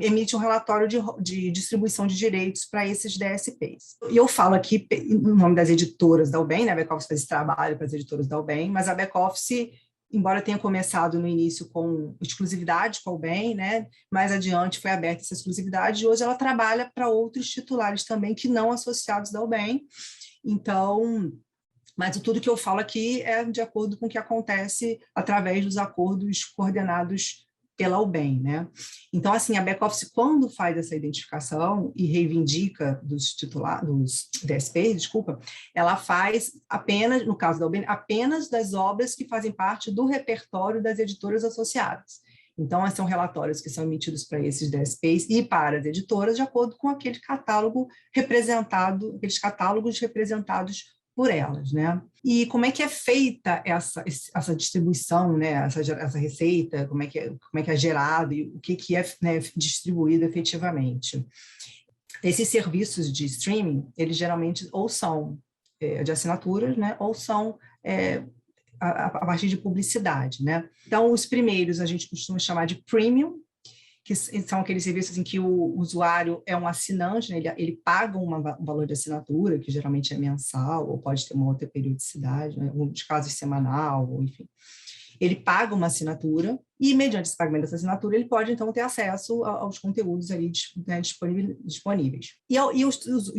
emite um relatório de distribuição de direitos para esses DSPs. E eu falo aqui no nome das editoras da UBEM, né? A Backoffice faz esse trabalho para as editoras da UBEM, mas a Backoffice, embora tenha começado no início com exclusividade com a UBEM, né? Mais adiante foi aberta essa exclusividade e hoje ela trabalha para outros titulares também que não associados da UBEM. Então, mas tudo que eu falo aqui é de acordo com o que acontece através dos acordos coordenados pela UBEM, né? Então, assim, a Backoffice, quando faz essa identificação e reivindica dos DSPs, ela faz apenas, no caso da UBEM, apenas das obras que fazem parte do repertório das editoras associadas. Então, são relatórios que são emitidos para esses DSPs e para as editoras de acordo com aquele catálogo representado, aqueles catálogos representados por elas, né? E como é que é feita essa distribuição, né? Essa receita, como é que é gerado e o que é, né, distribuído efetivamente? Esses serviços de streaming, eles geralmente ou são de assinaturas, né? Ou são a partir de publicidade, né? Então, os primeiros a gente costuma chamar de premium, que são aqueles serviços em que o usuário é um assinante, né? ele paga um valor de assinatura, que geralmente é mensal, ou pode ter uma outra periodicidade, né? Em alguns casos semanal, ou enfim. Ele paga uma assinatura e, mediante esse pagamento dessa assinatura, ele pode, então, ter acesso aos conteúdos ali, né, disponíveis. E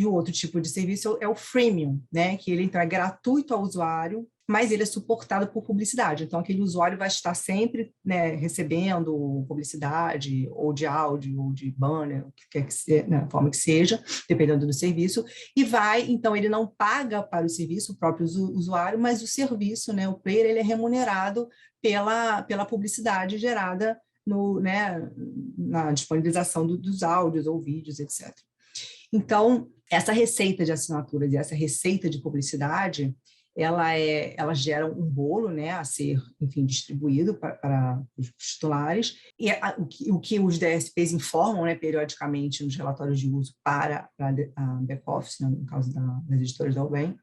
o outro tipo de serviço é o freemium, né? Que ele, então, é gratuito ao usuário, mas ele é suportado por publicidade. Então, aquele usuário vai estar sempre, né, recebendo publicidade, ou de áudio, ou de banner, o que quer que seja, né, a forma que seja, dependendo do serviço, e então, ele não paga para o serviço, o próprio usuário, mas o serviço, né, o player, ele é remunerado pela publicidade gerada né, na disponibilização dos áudios ou vídeos, etc. Então, essa receita de assinaturas e essa receita de publicidade, ela gera um bolo, né, a ser, enfim, distribuído para os titulares, e o que os DSPs informam, né, periodicamente nos relatórios de uso para a Backoffice, né, no caso das editoras da UBEM,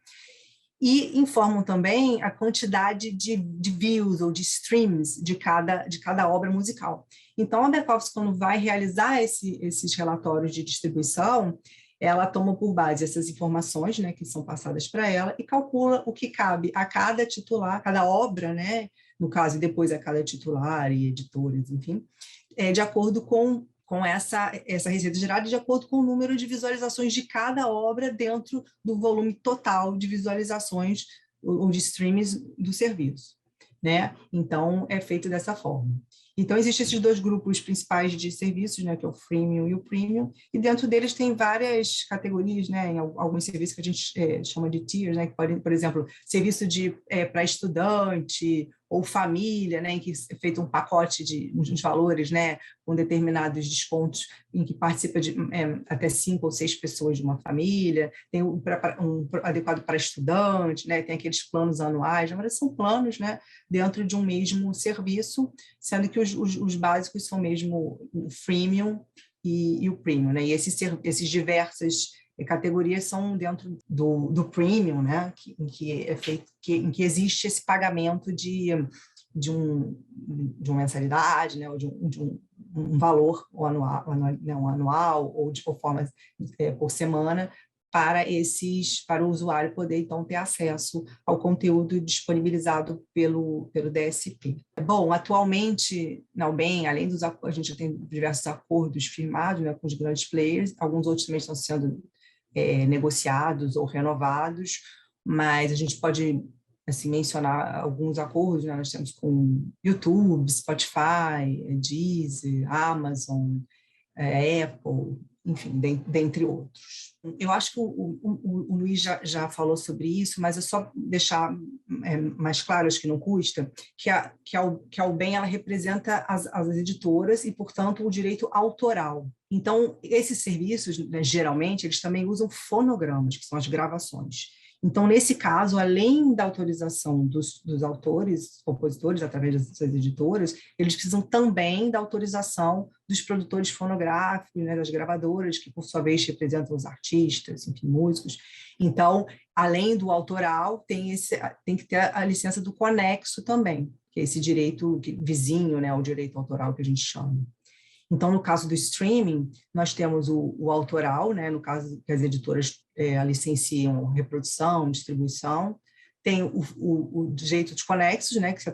e informam também a quantidade de views ou de streams de cada obra musical. Então, a Backoffice, quando vai realizar esses relatórios de distribuição, ela toma por base essas informações, né, que são passadas para ela e calcula o que cabe a cada titular, cada obra, né, no caso, e depois a cada titular e editores, enfim, de acordo com essa receita gerada, de acordo com o número de visualizações de cada obra dentro do volume total de visualizações ou de streams do serviço, né? Então, é feito dessa forma. Então, existem esses 2 grupos principais de serviços, né, que é o freemium e o premium, e dentro deles tem várias categorias, né, em alguns serviços que a gente chama de tiers, né, que podem, por exemplo, serviço para estudante ou família, né, em que é feito um pacote de uns valores, né, com determinados descontos, em que participa de até 5 ou 6 pessoas de uma família, tem um adequado para estudante, né, tem aqueles planos anuais, mas são planos, né, dentro de um mesmo serviço, sendo que os básicos são mesmo o freemium e o premium, né, e esses diversas categorias são dentro do premium, né, em que existe esse pagamento de uma mensalidade, né, ou de um valor anual ou de forma por semana para o usuário poder, então, ter acesso ao conteúdo disponibilizado pelo DSP. Bom, atualmente, na UBEM, além a gente tem diversos acordos firmados, né, com os grandes players, alguns outros também estão sendo negociados ou renovados, mas a gente pode assim, mencionar alguns acordos, né? Nós temos com YouTube, Spotify, Deezer, Amazon, Apple, enfim, dentre outros. Eu acho que o Luiz já falou sobre isso, mas é só deixar mais claro, acho que não custa, que a UBEM ela representa as editoras e, portanto, o direito autoral. Então, esses serviços, né, geralmente, eles também usam fonogramas, que são as gravações. Então, nesse caso, além da autorização dos autores, compositores, através das suas editoras, eles precisam também da autorização dos produtores fonográficos, né, das gravadoras, que, por sua vez, representam os artistas, enfim, músicos. Então, além do autoral, tem que ter a licença do conexo também, que é esse direito vizinho, né, o direito autoral que a gente chama. Então, no caso do streaming, nós temos o autoral, né, no caso que as editoras licenciam reprodução, distribuição, tem o direito de conexos, né, que é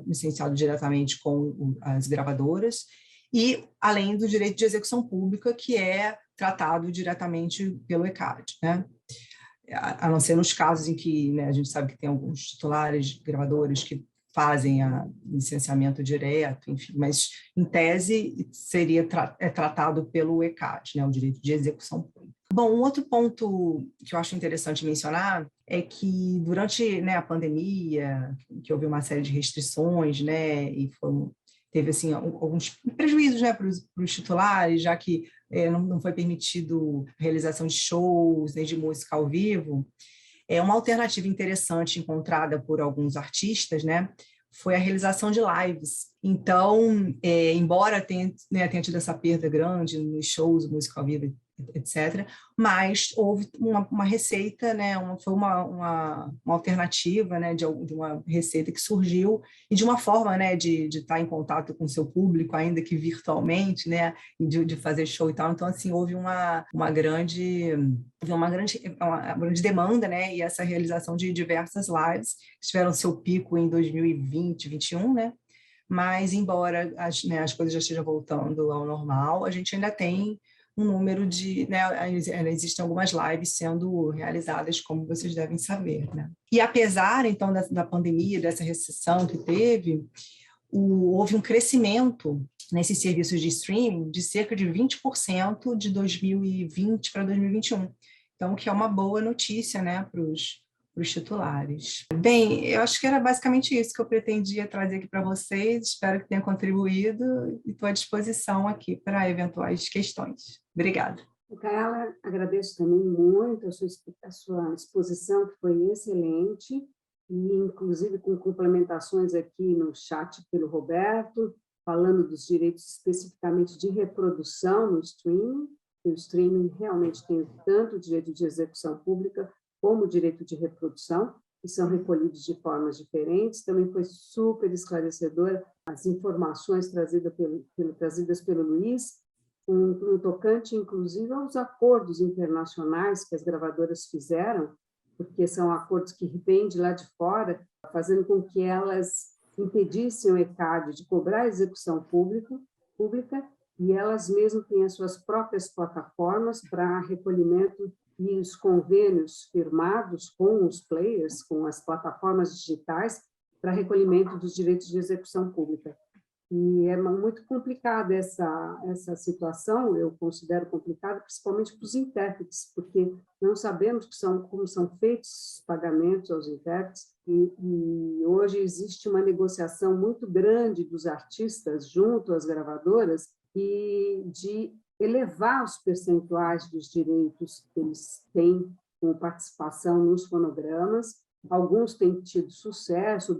licenciado diretamente com as gravadoras, e além do direito de execução pública, que é tratado diretamente pelo ECAD, né? A não ser nos casos em que, né, a gente sabe que tem alguns titulares, gravadores que fazem o licenciamento direto, enfim, mas, em tese, seria tratado pelo ECAD, né, o direito de execução pública. Bom, um outro ponto que eu acho interessante mencionar é que, durante, né, a pandemia, que houve uma série de restrições, né, e teve assim, alguns prejuízos, né, para os titulares, já que não foi permitido a realização de shows, nem de música ao vivo. Uma alternativa interessante encontrada por alguns artistas, né, foi a realização de lives. Então, embora tenha tido essa perda grande nos shows, música ao vivo, etc., mas houve uma receita, né, foi uma alternativa, né, de uma receita que surgiu e de uma forma, né, de estar em contato com o seu público, ainda que virtualmente, né, de fazer show e tal. Então, assim, houve uma grande demanda, né, e essa realização de diversas lives que tiveram seu pico em 2020, 2021, né, mas embora as coisas já estejam voltando ao normal, a gente ainda tem um número né, existem algumas lives sendo realizadas, como vocês devem saber, né? E apesar, então, da pandemia, dessa recessão que teve, houve um crescimento nesses serviços de streaming de cerca de 20% de 2020 para 2021. Então, que é uma boa notícia, né, para os titulares. Bem, eu acho que era basicamente isso que eu pretendia trazer aqui para vocês. Espero que tenha contribuído e estou à disposição aqui para eventuais questões. Obrigada. Micaela, agradeço também muito a sua exposição, que foi excelente, e inclusive com complementações aqui no chat pelo Roberto, falando dos direitos especificamente de reprodução no streaming. O streaming realmente tem tanto o direito de execução pública como o direito de reprodução, que são recolhidos de formas diferentes. Também foi super esclarecedora as informações trazidas pelo Luiz, no tocante, inclusive, aos acordos internacionais que as gravadoras fizeram, porque são acordos que vêm de lá de fora, fazendo com que elas impedissem o ECAD de cobrar a execução pública, e elas mesmas têm as suas próprias plataformas para recolhimento, e os convênios firmados com os players, com as plataformas digitais, para recolhimento dos direitos de execução pública. E é muito complicada essa situação, eu considero complicada, principalmente para os intérpretes, porque não sabemos como são feitos os pagamentos aos intérpretes, e hoje existe uma negociação muito grande dos artistas junto às gravadoras e de elevar os percentuais dos direitos que eles têm com participação nos fonogramas. Alguns têm obtido sucesso,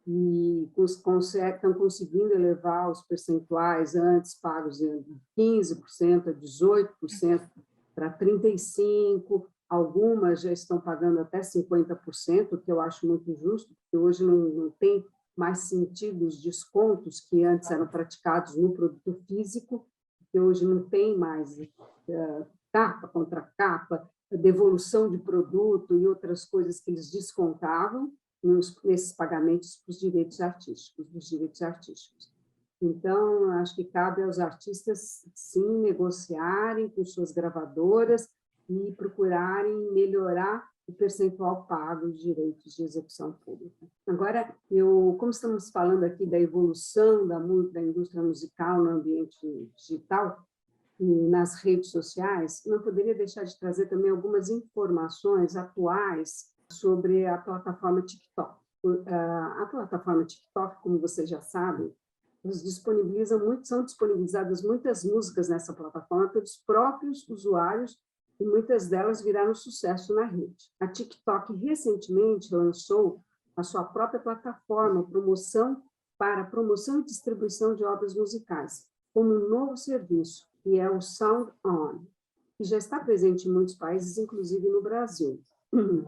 e estão conseguindo elevar os percentuais antes pagos de 15% a 18%, para 35%, algumas já estão pagando até 50%, o que eu acho muito justo, porque hoje não tem mais sentido os descontos que antes eram praticados no produto físico, que hoje não tem mais capa contra capa, devolução de produto e outras coisas que eles descontavam nesses pagamentos para os direitos artísticos, Então, acho que cabe aos artistas, sim, negociarem com suas gravadoras e procurarem melhorar o percentual pago de direitos de execução pública. Agora, como estamos falando aqui da evolução da indústria musical no ambiente digital e nas redes sociais, não poderia deixar de trazer também algumas informações atuais sobre a plataforma TikTok. A plataforma TikTok, como vocês já sabem, são disponibilizadas muitas músicas nessa plataforma pelos próprios usuários e muitas delas viraram sucesso na rede. A TikTok recentemente lançou a sua própria plataforma para promoção e distribuição de obras musicais, como um novo serviço, que é o Sound On, que já está presente em muitos países, inclusive no Brasil,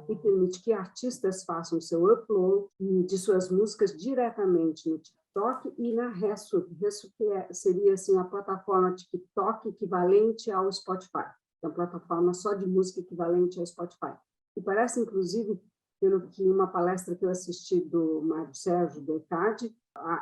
e permite que artistas façam seu upload de suas músicas diretamente no TikTok e na Resso, que seria assim, a plataforma TikTok equivalente ao Spotify, é uma plataforma só de música equivalente ao Spotify. E parece, inclusive, pelo que uma palestra que eu assisti do Mário Sérgio, do ECAD,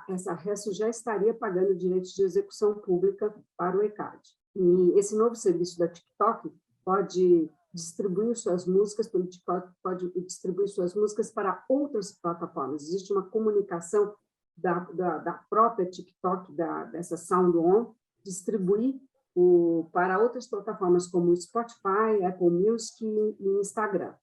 essa Resso já estaria pagando direitos de execução pública para o ECAD. E esse novo serviço da TikTok pode distribuir suas músicas pelo TikTok, pode distribuir suas músicas para outras plataformas. Existe uma comunicação da própria TikTok, dessa Sound On, distribuir para outras plataformas como o Spotify, Apple Music e Instagram.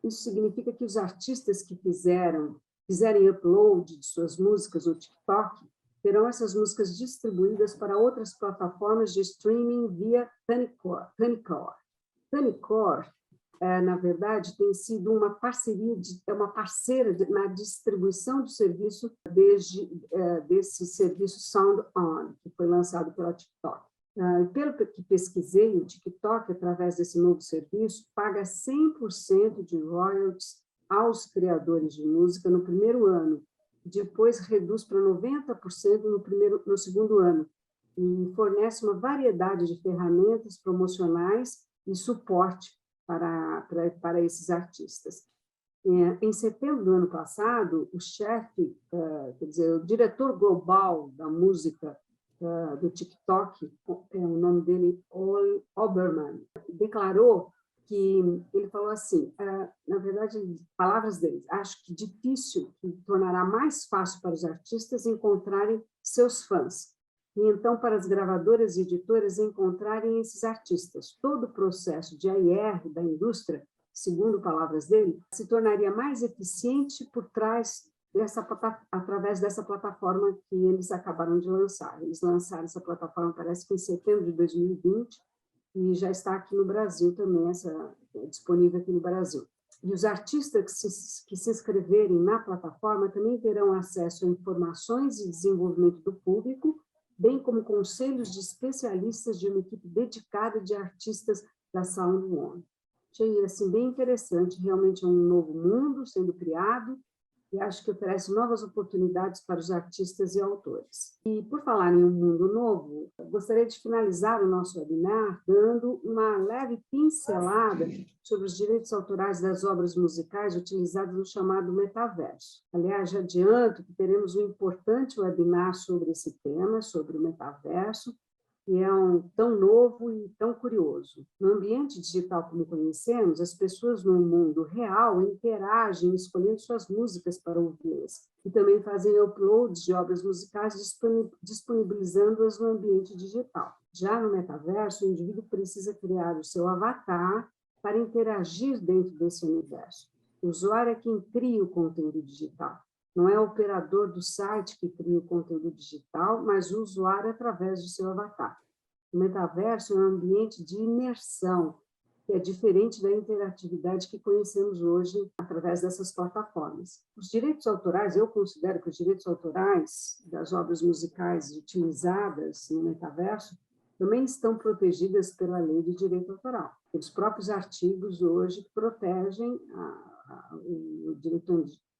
Isso significa que os artistas que fizerem upload de suas músicas no TikTok terão essas músicas distribuídas para outras plataformas de streaming via Tunecore. Tunecore, na verdade, tem sido uma parceira na distribuição do serviço desse serviço Sound On, que foi lançado pela TikTok. Pelo que pesquisei, o TikTok, através desse novo serviço, paga 100% de royalties aos criadores de música no primeiro ano, depois reduz para 90% no segundo ano, e fornece uma variedade de ferramentas promocionais e suporte para esses artistas. Em setembro do ano passado, o chefe, o diretor global da música do TikTok, o nome dele, Oli Oberman, declarou que, ele falou assim, na verdade, palavras dele, acho que difícil, que tornará mais fácil para os artistas encontrarem seus fãs, e então para as gravadoras e editoras encontrarem esses artistas. Todo o processo de AIR da indústria, segundo palavras dele, se tornaria mais eficiente por trás através dessa plataforma que eles acabaram de lançar. Eles lançaram essa plataforma, parece que em setembro de 2020, e já está aqui no Brasil também, disponível aqui no Brasil. E os artistas que se inscreverem na plataforma também terão acesso a informações de desenvolvimento do público, bem como conselhos de especialistas de uma equipe dedicada de artistas da Sound On. Achei assim, bem interessante, realmente é um novo mundo sendo criado, e acho que oferece novas oportunidades para os artistas e autores. E, por falar em um mundo novo, gostaria de finalizar o nosso webinar dando uma leve pincelada sobre os direitos autorais das obras musicais utilizadas no chamado metaverso. Aliás, já adianto que teremos um importante webinar sobre esse tema, sobre o metaverso, que é tão novo e tão curioso. No ambiente digital como conhecemos, as pessoas no mundo real interagem escolhendo suas músicas para ouvi-las e também fazem uploads de obras musicais disponibilizando-as no ambiente digital. Já no metaverso, o indivíduo precisa criar o seu avatar para interagir dentro desse universo. O usuário é quem cria o conteúdo digital. Não é o operador do site que cria o conteúdo digital, mas o usuário através do seu avatar. O metaverso é um ambiente de imersão, que é diferente da interatividade que conhecemos hoje através dessas plataformas. Os direitos autorais, eu considero que os direitos autorais das obras musicais utilizadas no metaverso também estão protegidas pela lei de direito autoral. Os próprios artigos hoje protegem o direito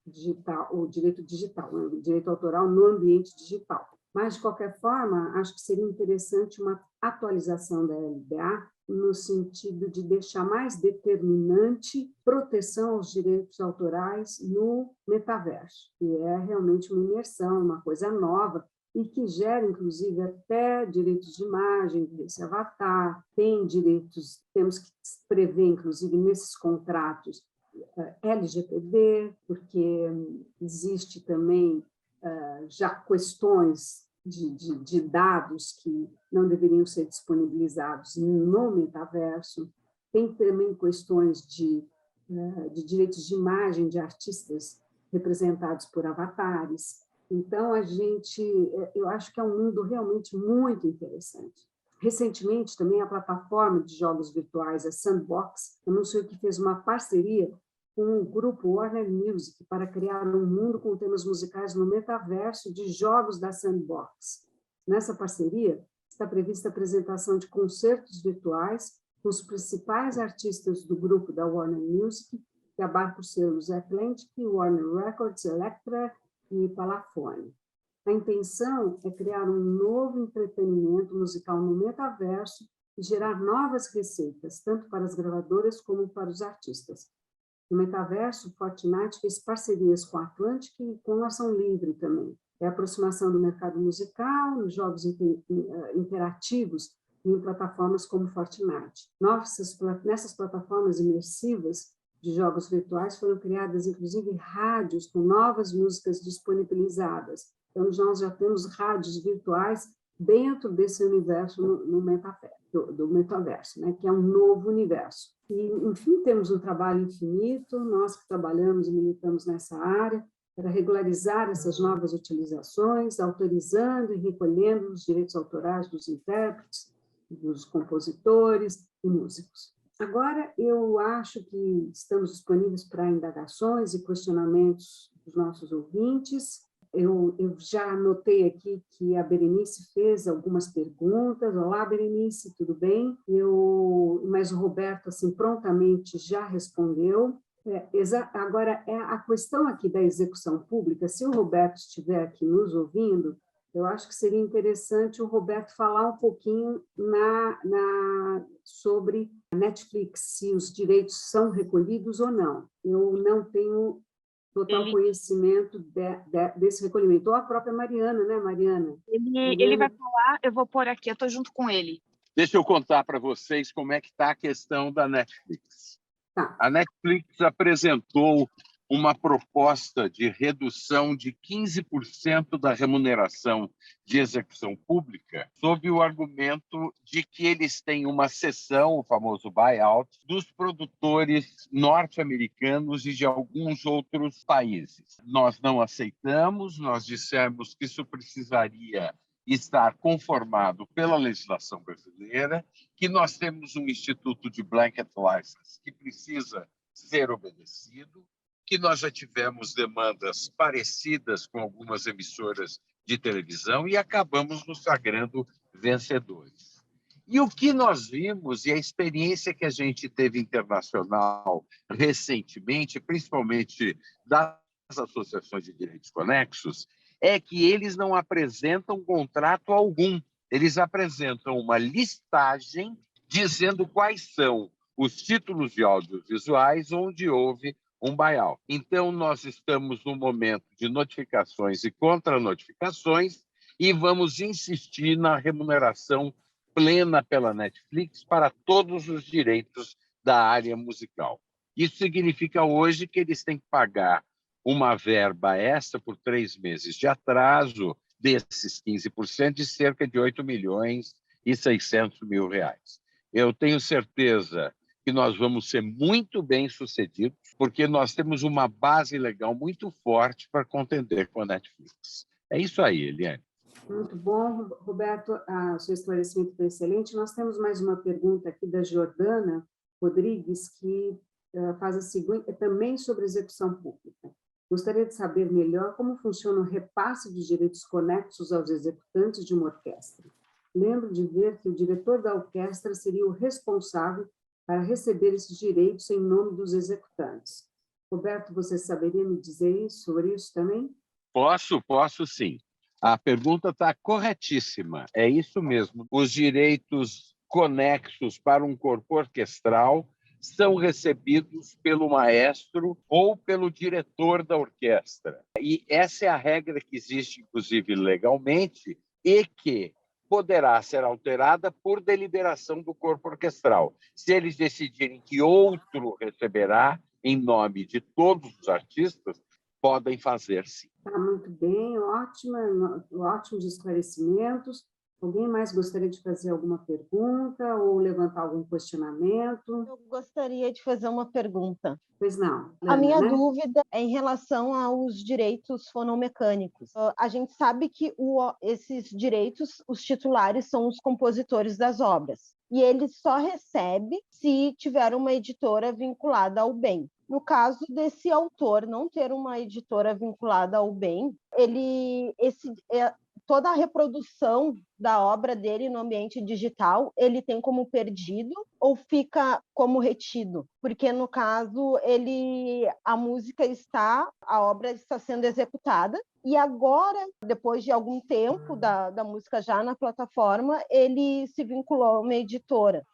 digital, o direito digital, né? O direito autoral no ambiente digital. Mas, de qualquer forma, acho que seria interessante uma atualização da LDA no sentido de deixar mais determinante proteção aos direitos autorais no metaverso, que é realmente uma imersão, uma coisa nova, e que gera, inclusive, até direitos de imagem desse avatar, tem direitos, temos que prever, inclusive, nesses contratos, LGPD, porque existe também já questões de dados que não deveriam ser disponibilizados no metaverso, tem também questões de direitos de imagem de artistas representados por avatares. Então, eu acho que é um mundo realmente muito interessante. Recentemente, também a plataforma de jogos virtuais, a Sandbox, anunciou que fez uma parceria com o grupo Warner Music para criar um mundo com temas musicais no metaverso de jogos da Sandbox. Nessa parceria, está prevista a apresentação de concertos virtuais com os principais artistas do grupo da Warner Music, que abarca os selos Atlantic, Warner Records, Elektra e Palafone. A intenção é criar um novo entretenimento musical no metaverso e gerar novas receitas, tanto para as gravadoras como para os artistas. No metaverso, Fortnite fez parcerias com a Atlantic e com a Ação Livre também. É a aproximação do mercado musical, nos jogos interativos e em plataformas como Fortnite. Nessas plataformas imersivas de jogos virtuais foram criadas, inclusive, rádios com novas músicas disponibilizadas. Então, nós já temos rádios virtuais dentro desse universo do metaverso, né, que é um novo universo. E, enfim, temos um trabalho infinito, nós que trabalhamos e militamos nessa área, para regularizar essas novas utilizações, autorizando e recolhendo os direitos autorais dos intérpretes, dos compositores e músicos. Agora, eu acho que estamos disponíveis para indagações e questionamentos dos nossos ouvintes. Eu já anotei aqui que a Berenice fez algumas perguntas. Olá, Berenice, tudo bem? Mas o Roberto, assim, prontamente já respondeu. Agora, a questão aqui da execução pública, se o Roberto estiver aqui nos ouvindo, eu acho que seria interessante o Roberto falar um pouquinho sobre a Netflix, se os direitos são recolhidos ou não. Eu não tenho total conhecimento desse recolhimento. Ou a própria Mariana, né, Mariana? Ele vai falar, eu vou pôr aqui, eu estou junto com ele. Deixa eu contar para vocês como é que está a questão da Netflix. Tá. A Netflix apresentou uma proposta de redução de 15% da remuneração de execução pública, sob o argumento de que eles têm uma cessão, o famoso buyout, dos produtores norte-americanos e de alguns outros países. Nós não aceitamos, nós dissemos que isso precisaria estar conformado pela legislação brasileira, que nós temos um instituto de blanket license que precisa ser obedecido, que nós já tivemos demandas parecidas com algumas emissoras de televisão e acabamos nos sagrando vencedores. E o que nós vimos, e a experiência que a gente teve internacional recentemente, principalmente das associações de direitos conexos, é que eles não apresentam contrato algum. Eles apresentam uma listagem dizendo quais são os títulos de audiovisuais onde houve um buyout. Então, nós estamos no momento de notificações e contra-notificações e vamos insistir na remuneração plena pela Netflix para todos os direitos da área musical. Isso significa hoje que eles têm que pagar uma verba extra por 3 meses de atraso desses 15% de cerca de R$8.600.000. Eu tenho certeza que nós vamos ser muito bem-sucedidos, porque nós temos uma base legal muito forte para contender com a Netflix. É isso aí, Eliane. Muito bom, Roberto, o seu esclarecimento foi excelente. Nós temos mais uma pergunta aqui da Jordana Rodrigues, que faz a seguinte, também sobre execução pública. Gostaria de saber melhor como funciona o repasse de direitos conexos aos executantes de uma orquestra. Lembro de ver que o diretor da orquestra seria o responsável para receber esses direitos em nome dos executantes. Roberto, você saberia me dizer sobre isso também? Posso sim. A pergunta está corretíssima. É isso mesmo. Os direitos conexos para um corpo orquestral são recebidos pelo maestro ou pelo diretor da orquestra. E essa é a regra que existe, inclusive, legalmente, e que poderá ser alterada por deliberação do corpo orquestral. Se eles decidirem que outro receberá, em nome de todos os artistas, podem fazer sim. Tá muito bem, ótimos esclarecimentos. Alguém mais gostaria de fazer alguma pergunta ou levantar algum questionamento? Eu gostaria de fazer uma pergunta. Pois não, A Lana, minha né? dúvida é em relação aos direitos fonomecânicos. A gente sabe que esses direitos, os titulares são os compositores das obras. E ele só recebe se tiver uma editora vinculada ao bem. No caso desse autor não ter uma editora vinculada ao bem, toda a reprodução da obra dele no ambiente digital, ele tem como perdido ou fica como retido? Porque, no caso, a obra está sendo executada, e agora, depois de algum tempo da música já na plataforma, ele se vinculou a uma editora.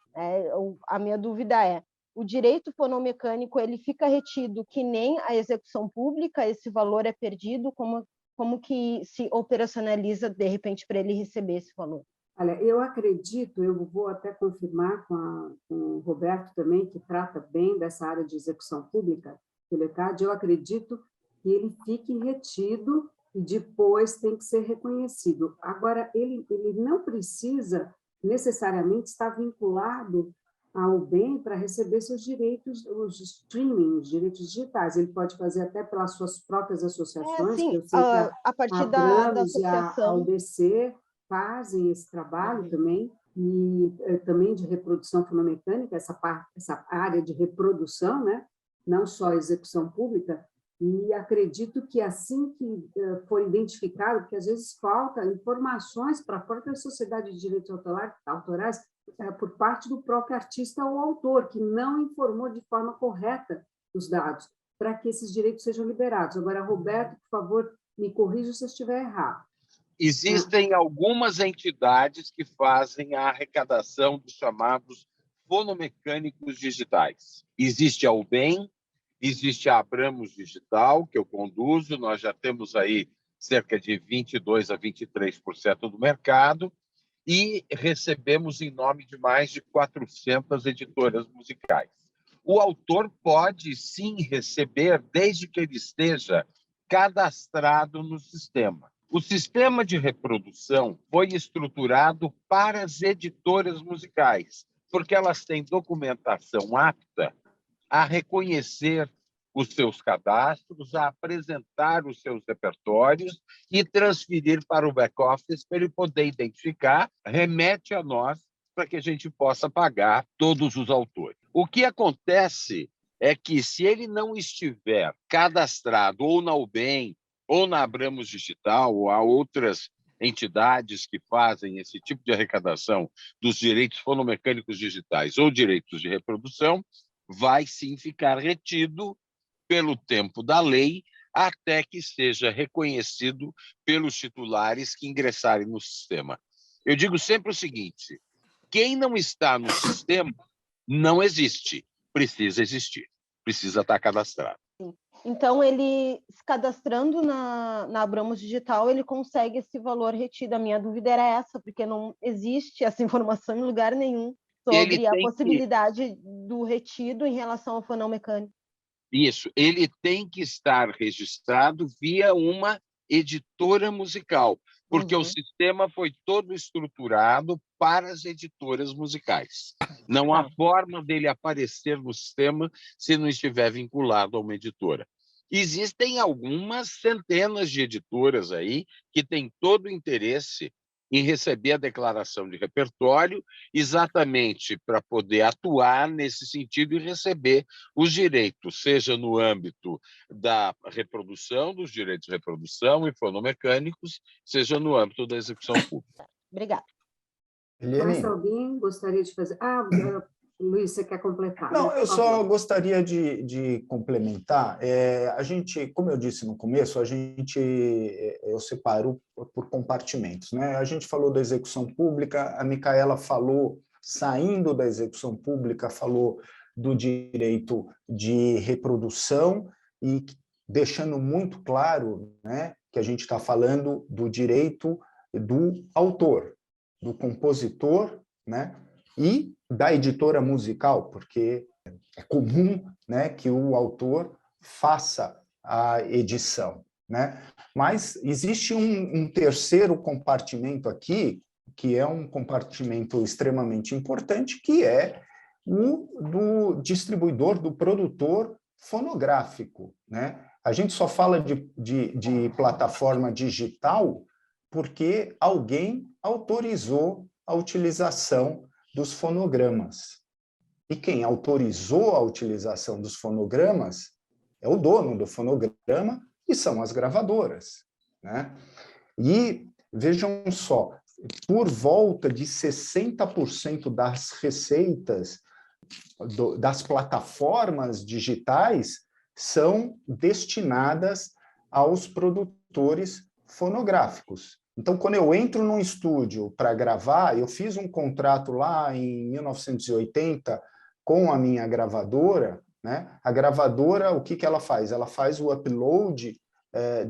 A minha dúvida é, o direito fonomecânico ele fica retido que nem a execução pública, esse valor é perdido, como que se operacionaliza, de repente, para ele receber esse valor? Olha, eu acredito, eu vou até confirmar com o Roberto também, que trata bem dessa área de execução pública, do LECAD, eu acredito que ele fique retido e depois tem que ser reconhecido. Agora, ele não precisa necessariamente estar vinculado ao bem para receber seus direitos, os streaming, os direitos digitais. Ele pode fazer até pelas suas próprias associações, Sim, que eu sei que a partir a da Abramos e a associação. UBC fazem esse trabalho também, e também de reprodução fonomecânica, essa área de reprodução, né? Não só execução pública, e acredito que assim que for identificado, porque às vezes falta informações para a própria sociedade de direitos autorais por parte do próprio artista ou autor, que não informou de forma correta os dados, para que esses direitos sejam liberados. Agora, Roberto, por favor, me corrija se eu estiver errado. Existem algumas entidades que fazem a arrecadação dos chamados fonomecânicos digitais. Existe a UBEM, existe a Abramos Digital, que eu conduzo, nós já temos aí cerca de 22% a 23% do mercado, e recebemos em nome de mais de 400 editoras musicais. O autor pode, sim, receber, desde que ele esteja cadastrado no sistema. O sistema de reprodução foi estruturado para as editoras musicais, porque elas têm documentação apta a reconhecer os seus cadastros, a apresentar os seus repertórios e transferir para o back-office para ele poder identificar, remete a nós para que a gente possa pagar todos os autores. O que acontece é que, se ele não estiver cadastrado ou na UBEM, ou na Abramos Digital, ou há outras entidades que fazem esse tipo de arrecadação dos direitos fonomecânicos digitais ou direitos de reprodução, vai sim ficar retido pelo tempo da lei até que seja reconhecido pelos titulares que ingressarem no sistema. Eu digo sempre o seguinte: quem não está no sistema não existe, precisa existir, precisa estar cadastrado. Então, ele se cadastrando na Abramos Digital, ele consegue esse valor retido. A minha dúvida era essa, porque não existe essa informação em lugar nenhum sobre a possibilidade do retido em relação ao fonomecânico. Isso, ele tem que estar registrado via uma editora musical, porque o sistema foi todo estruturado para as editoras musicais. Não há forma dele aparecer no sistema se não estiver vinculado a uma editora. Existem algumas centenas de editoras aí que têm todo o interesse em receber a declaração de repertório, exatamente para poder atuar nesse sentido e receber os direitos, seja no âmbito da reprodução, dos direitos de reprodução e fonomecânicos, seja no âmbito da execução pública. Obrigada. Mais alguém gostaria de fazer? Luiz, você quer completar? Não, né? eu só gostaria de complementar. A gente, como eu disse no começo, eu separo por compartimentos, né? A gente falou da execução pública, a Micaela falou, saindo da execução pública, falou do direito de reprodução e deixando muito claro, né, que a gente está falando do direito do autor, do compositor, né, e da editora musical, porque é comum, né, que o autor faça a edição, né? Mas existe um terceiro compartimento aqui, que é um compartimento extremamente importante, que é o do distribuidor, do produtor fonográfico, né? A gente só fala de plataforma digital porque alguém autorizou a utilização dos fonogramas. E quem autorizou a utilização dos fonogramas é o dono do fonograma e são as gravadoras, né? E vejam só, por volta de 60% das receitas das plataformas digitais são destinadas aos produtores fonográficos. Então, quando eu entro num estúdio para gravar, eu fiz um contrato lá em 1980 com a minha gravadora, né? A gravadora, o que ela faz? Ela faz o upload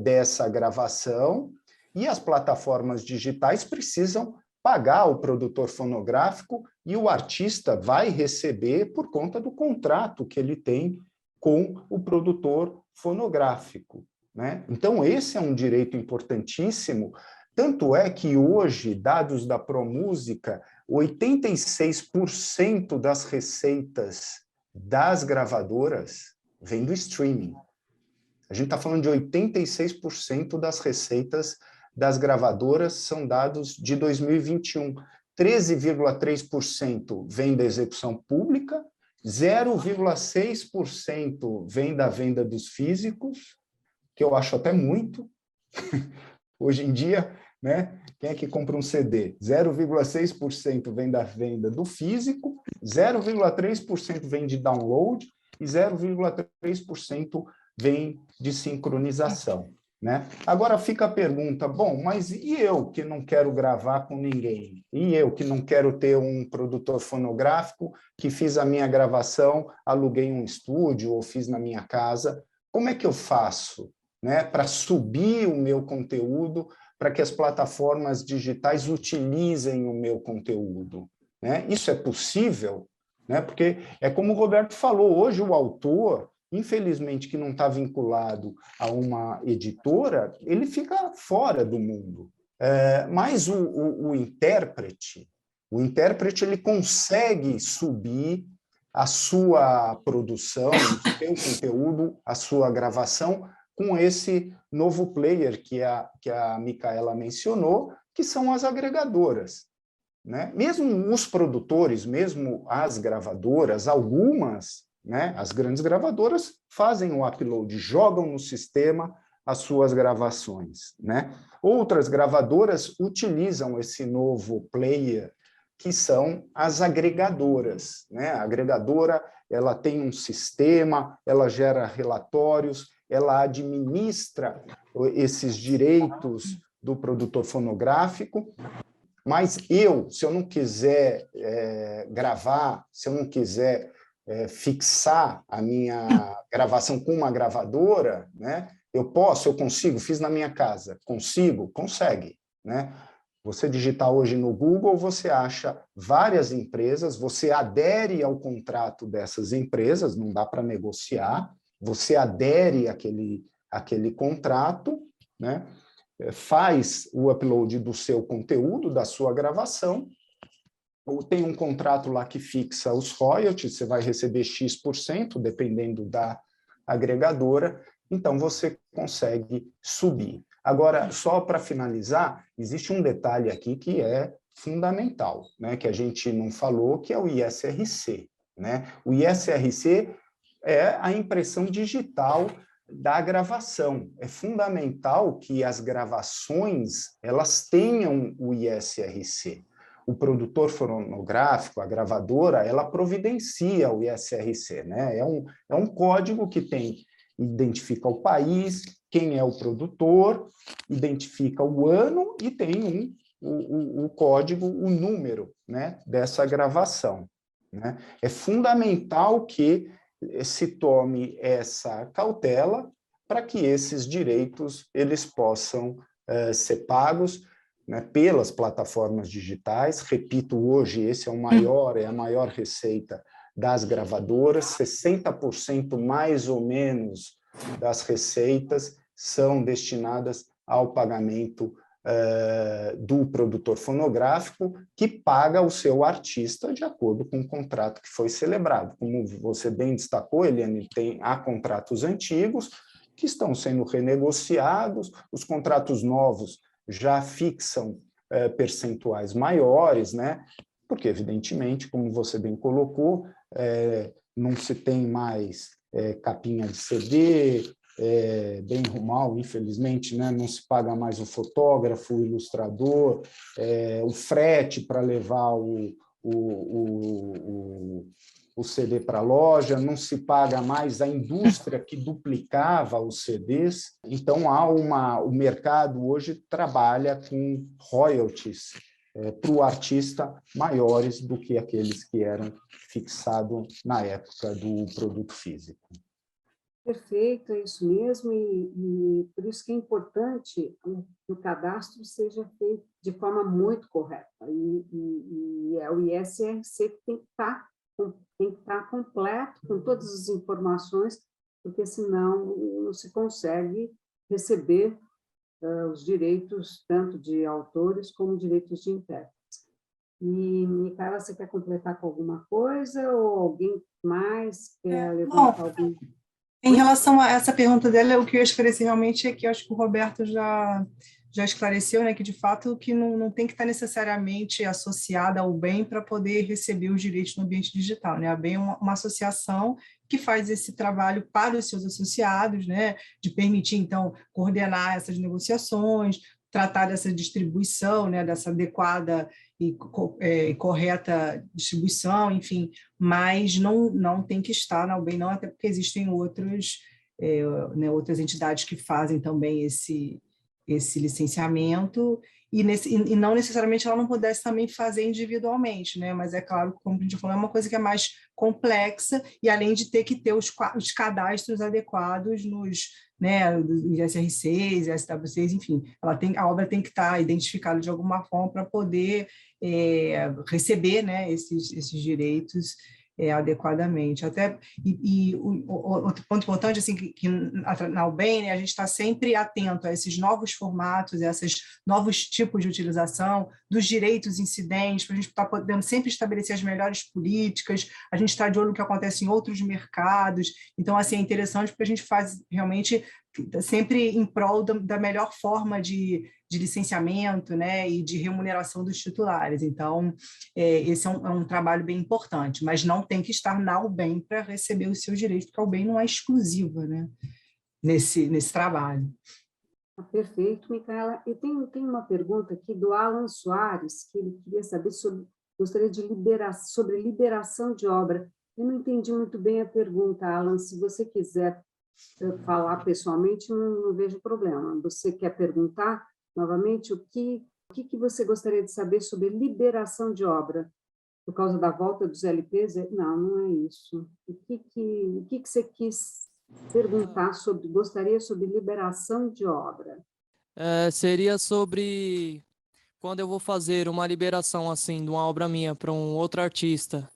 dessa gravação e as plataformas digitais precisam pagar o produtor fonográfico e o artista vai receber por conta do contrato que ele tem com o produtor fonográfico, né? Então, esse é um direito importantíssimo, tanto é que hoje, dados da ProMúsica, 86% das receitas das gravadoras vem do streaming. A gente está falando de 86% das receitas das gravadoras são dados de 2021. 13,3% vem da execução pública, 0,6% vem da venda dos físicos, que eu acho até muito. Hoje em dia, né, quem é que compra um CD? 0,6% vem da venda do físico, 0,3% vem de download e 0,3% vem de sincronização, né? Agora fica a pergunta, bom, mas e eu que não quero gravar com ninguém? E eu que não quero ter um produtor fonográfico, que fiz a minha gravação, aluguei um estúdio ou fiz na minha casa, como é que eu faço, né, para subir o meu conteúdo, para que as plataformas digitais utilizem o meu conteúdo, né? Isso é possível, né? Porque é como o Roberto falou, hoje o autor, infelizmente, que não está vinculado a uma editora, ele fica fora do mundo. Mas o intérprete ele consegue subir a sua produção, o seu conteúdo, a sua gravação, com esse novo player que a Micaela mencionou, que são as agregadoras, né? Mesmo os produtores, mesmo as gravadoras, algumas, né, as grandes gravadoras fazem o upload, jogam no sistema as suas gravações, né? Outras gravadoras utilizam esse novo player, que são as agregadoras, né? A agregadora, ela tem um sistema, ela gera relatórios, ela administra esses direitos do produtor fonográfico, mas se eu não quiser gravar, se eu não quiser fixar a minha gravação com uma gravadora, né? Eu consigo, fiz na minha casa, consegue, né? Você digitar hoje no Google, você acha várias empresas, você adere ao contrato dessas empresas, não dá para negociar, você adere àquele contrato, né? Faz o upload do seu conteúdo, da sua gravação, ou tem um contrato lá que fixa os royalties, você vai receber X%, dependendo da agregadora, então você consegue subir. Agora, só para finalizar, existe um detalhe aqui que é fundamental, né, que a gente não falou, que é o ISRC, né? O ISRC é a impressão digital da gravação. É fundamental que as gravações elas tenham o ISRC. o produtor fonográfico, a gravadora, ela providencia o ISRC, né? É um código que identifica o país, quem é o produtor, identifica o ano e tem o código, o número, né, dessa gravação, né? É fundamental que se tome essa cautela para que esses direitos eles possam ser pagos, né, pelas plataformas digitais. Repito, hoje esse é a maior receita das gravadoras, 60% mais ou menos das receitas são destinadas ao pagamento do produtor fonográfico, que paga o seu artista de acordo com o contrato que foi celebrado. Como você bem destacou, Eliane, há contratos antigos que estão sendo renegociados, os contratos novos já fixam percentuais maiores, né? Porque, evidentemente, como você bem colocou, não se tem mais capinha de CD, bem ou mal, infelizmente, né? Não se paga mais o fotógrafo, o ilustrador, o frete para levar o CD para a loja, não se paga mais a indústria que duplicava os CDs. Então, o mercado hoje trabalha com royalties para o artista maiores do que aqueles que eram fixados na época do produto físico. Perfeito, é isso mesmo, e por isso que é importante que o cadastro seja feito de forma muito correta, e é o ISRC que tem que estar completo com todas as informações, porque senão não se consegue receber os direitos tanto de autores como direitos de intérpretes. E, Micaela, você quer completar com alguma coisa, ou alguém mais quer levantar algum... Em relação a essa pergunta dela, o que eu ia esclarecer realmente é que eu acho que o Roberto já esclareceu, né, que de fato que não tem que estar necessariamente associada ao bem para poder receber os direitos no ambiente digital, né? A bem é uma associação que faz esse trabalho para os seus associados, né, de permitir, então, coordenar essas negociações, tratar dessa distribuição, né, dessa adequada e correta distribuição, enfim, mas não tem que estar na UBEM, não, até porque existem outras entidades que fazem também esse licenciamento, e não necessariamente ela não pudesse também fazer individualmente, né? Mas é claro, como a gente falou, é uma coisa que é mais complexa, e além de ter que ter os cadastros adequados nos SRCs, SWCs, enfim, a obra tem que estar identificada de alguma forma para poder receber, né, esses direitos adequadamente. Outro ponto importante, assim, que na UBEM, né, a gente está sempre atento a esses novos formatos, a esses novos tipos de utilização dos direitos incidentes, para a gente estar podendo sempre estabelecer as melhores políticas, a gente está de olho no que acontece em outros mercados. Então, assim, é interessante porque a gente faz realmente sempre em prol da melhor forma de licenciamento, né, e de remuneração dos titulares. Então, esse é um trabalho bem importante, mas não tem que estar na UBEM para receber os seus direitos, porque a UBEM não é exclusiva, né, nesse trabalho. Perfeito, Micaela. E tem uma pergunta aqui do Alan Soares, que ele queria saber gostaria de sobre liberação de obra. Eu não entendi muito bem a pergunta, Alan. Se você quiser falar pessoalmente, não vejo problema. Você quer perguntar novamente o que você gostaria de saber sobre liberação de obra? Por causa da volta dos LPs? Não é isso. O que você quis perguntar gostaria sobre liberação de obra? Seria sobre quando eu vou fazer uma liberação assim de uma obra minha para um outro artista,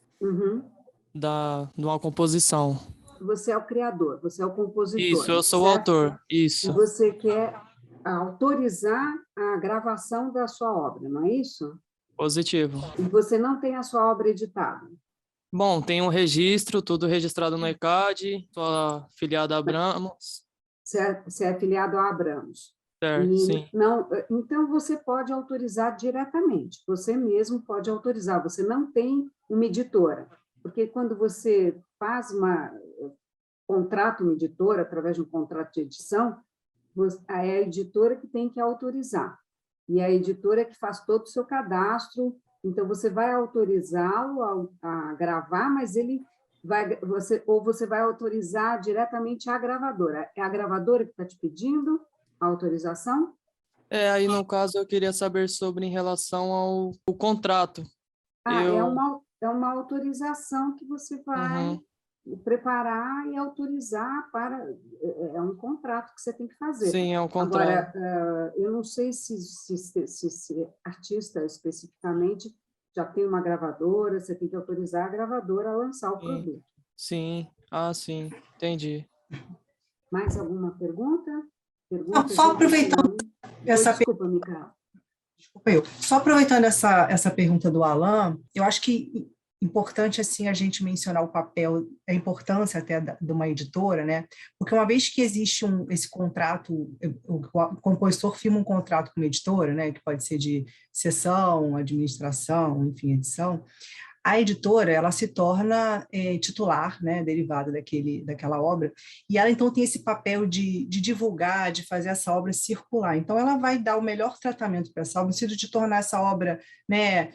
de uma composição. Você é o criador, você é o compositor. Isso, eu sou o certo? autor, isso. E você quer autorizar a gravação da sua obra, não é isso? Positivo. E você não tem a sua obra editada? Bom, tem um registro, tudo registrado no ECAD, estou afiliado a Abramos. Você é afiliado a Abramos. Certo, sim. Então, você pode autorizar diretamente, você mesmo pode autorizar, você não tem uma editora, porque quando você contrata uma editora, através de um contrato de edição, é a editora que tem que autorizar, e a editora é que faz todo o seu cadastro Então, você vai autorizá-lo a gravar, mas você vai autorizar diretamente a gravadora. É a gravadora que está te pedindo a autorização? Aí no caso eu queria saber sobre em relação ao contrato. É uma autorização que você vai preparar e autorizar para... É um contrato que você tem que fazer. Sim, é um contrato. Agora, eu não sei se artista especificamente já tem uma gravadora, você tem que autorizar a gravadora a lançar o produto. Sim, sim, entendi. Mais alguma pergunta? Não, só aproveitando essa Desculpa, Micaela. Só aproveitando essa pergunta do Alan, eu acho que importante assim a gente mencionar o papel, a importância até de uma editora, né? Porque uma vez que existe esse contrato, o compositor firma um contrato com uma editora, né? Que pode ser de cessão, administração, enfim, edição. A editora, ela se torna titular, né, derivada daquela obra, e ela, então, tem esse papel de divulgar, de fazer essa obra circular. Então, ela vai dar o melhor tratamento para essa obra, no sentido de tornar essa obra, né,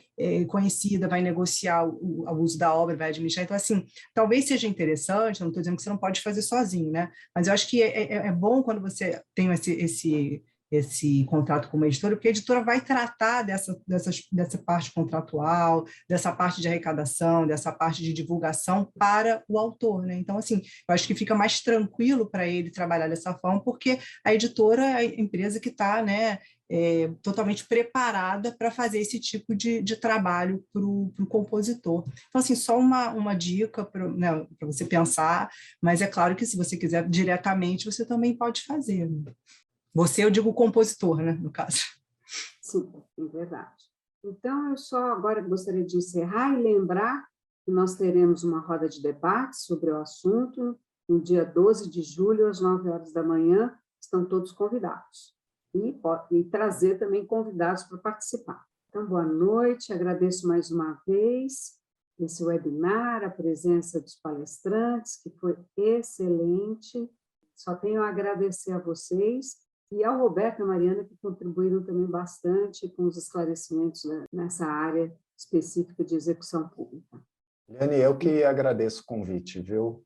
conhecida, vai negociar o uso da obra, vai administrar. Então, assim, talvez seja interessante, não estou dizendo que você não pode fazer sozinho, né, mas eu acho que é bom quando você tem esse contrato com uma editora, porque a editora vai tratar dessa parte contratual, dessa parte de arrecadação, dessa parte de divulgação para o autor, né? Então, assim, eu acho que fica mais tranquilo para ele trabalhar dessa forma, porque a editora é a empresa que está, né, totalmente preparada para fazer esse tipo de trabalho para o compositor. Então, assim, só uma dica para, né, você pensar, mas é claro que se você quiser diretamente, você também pode fazer, né? Você, eu digo compositor, né, no caso. Sim, é verdade. Então, eu só agora gostaria de encerrar e lembrar que nós teremos uma roda de debate sobre o assunto no dia 12 de julho, às 9 horas da manhã. Estão todos convidados. E trazer também convidados para participar. Então, boa noite, agradeço mais uma vez esse webinar, a presença dos palestrantes, que foi excelente. Só tenho a agradecer a vocês e ao Roberto e à Mariana, que contribuíram também bastante com os esclarecimentos, né, nessa área específica de execução pública. Liane, eu que agradeço o convite, viu?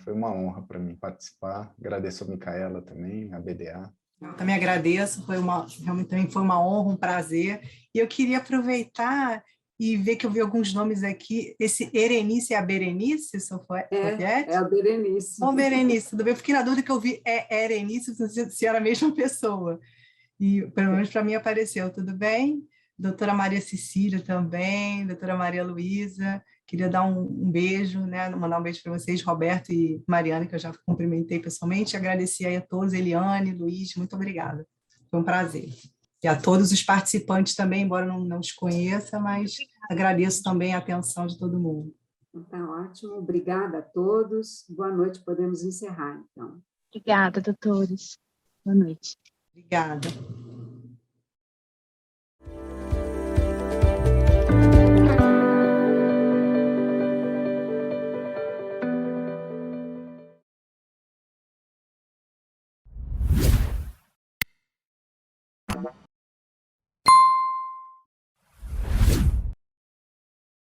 Foi uma honra para mim participar. Agradeço a Micaela também, a BDA. Eu também agradeço, realmente também foi uma honra, um prazer. E eu queria aproveitar e ver que eu vi alguns nomes aqui. Esse Erenice é a Berenice, Sofiete? É a Berenice. Ô, Berenice, tudo bem? Eu fiquei na dúvida que eu vi Erenice, se era a mesma pessoa. E, pelo menos para mim, apareceu. Tudo bem? Doutora Maria Cecília também, doutora Maria Luísa. Queria dar um beijo, né? Mandar um beijo para vocês, Roberto e Mariana, que eu já cumprimentei pessoalmente. Agradecer aí a todos, Eliane, Luiz, muito obrigada. Foi um prazer. E a todos os participantes também, embora não os conheça, mas agradeço também a atenção de todo mundo. Tá ótimo, obrigada a todos. Boa noite, podemos encerrar, então. Obrigada, doutores. Boa noite. Obrigada.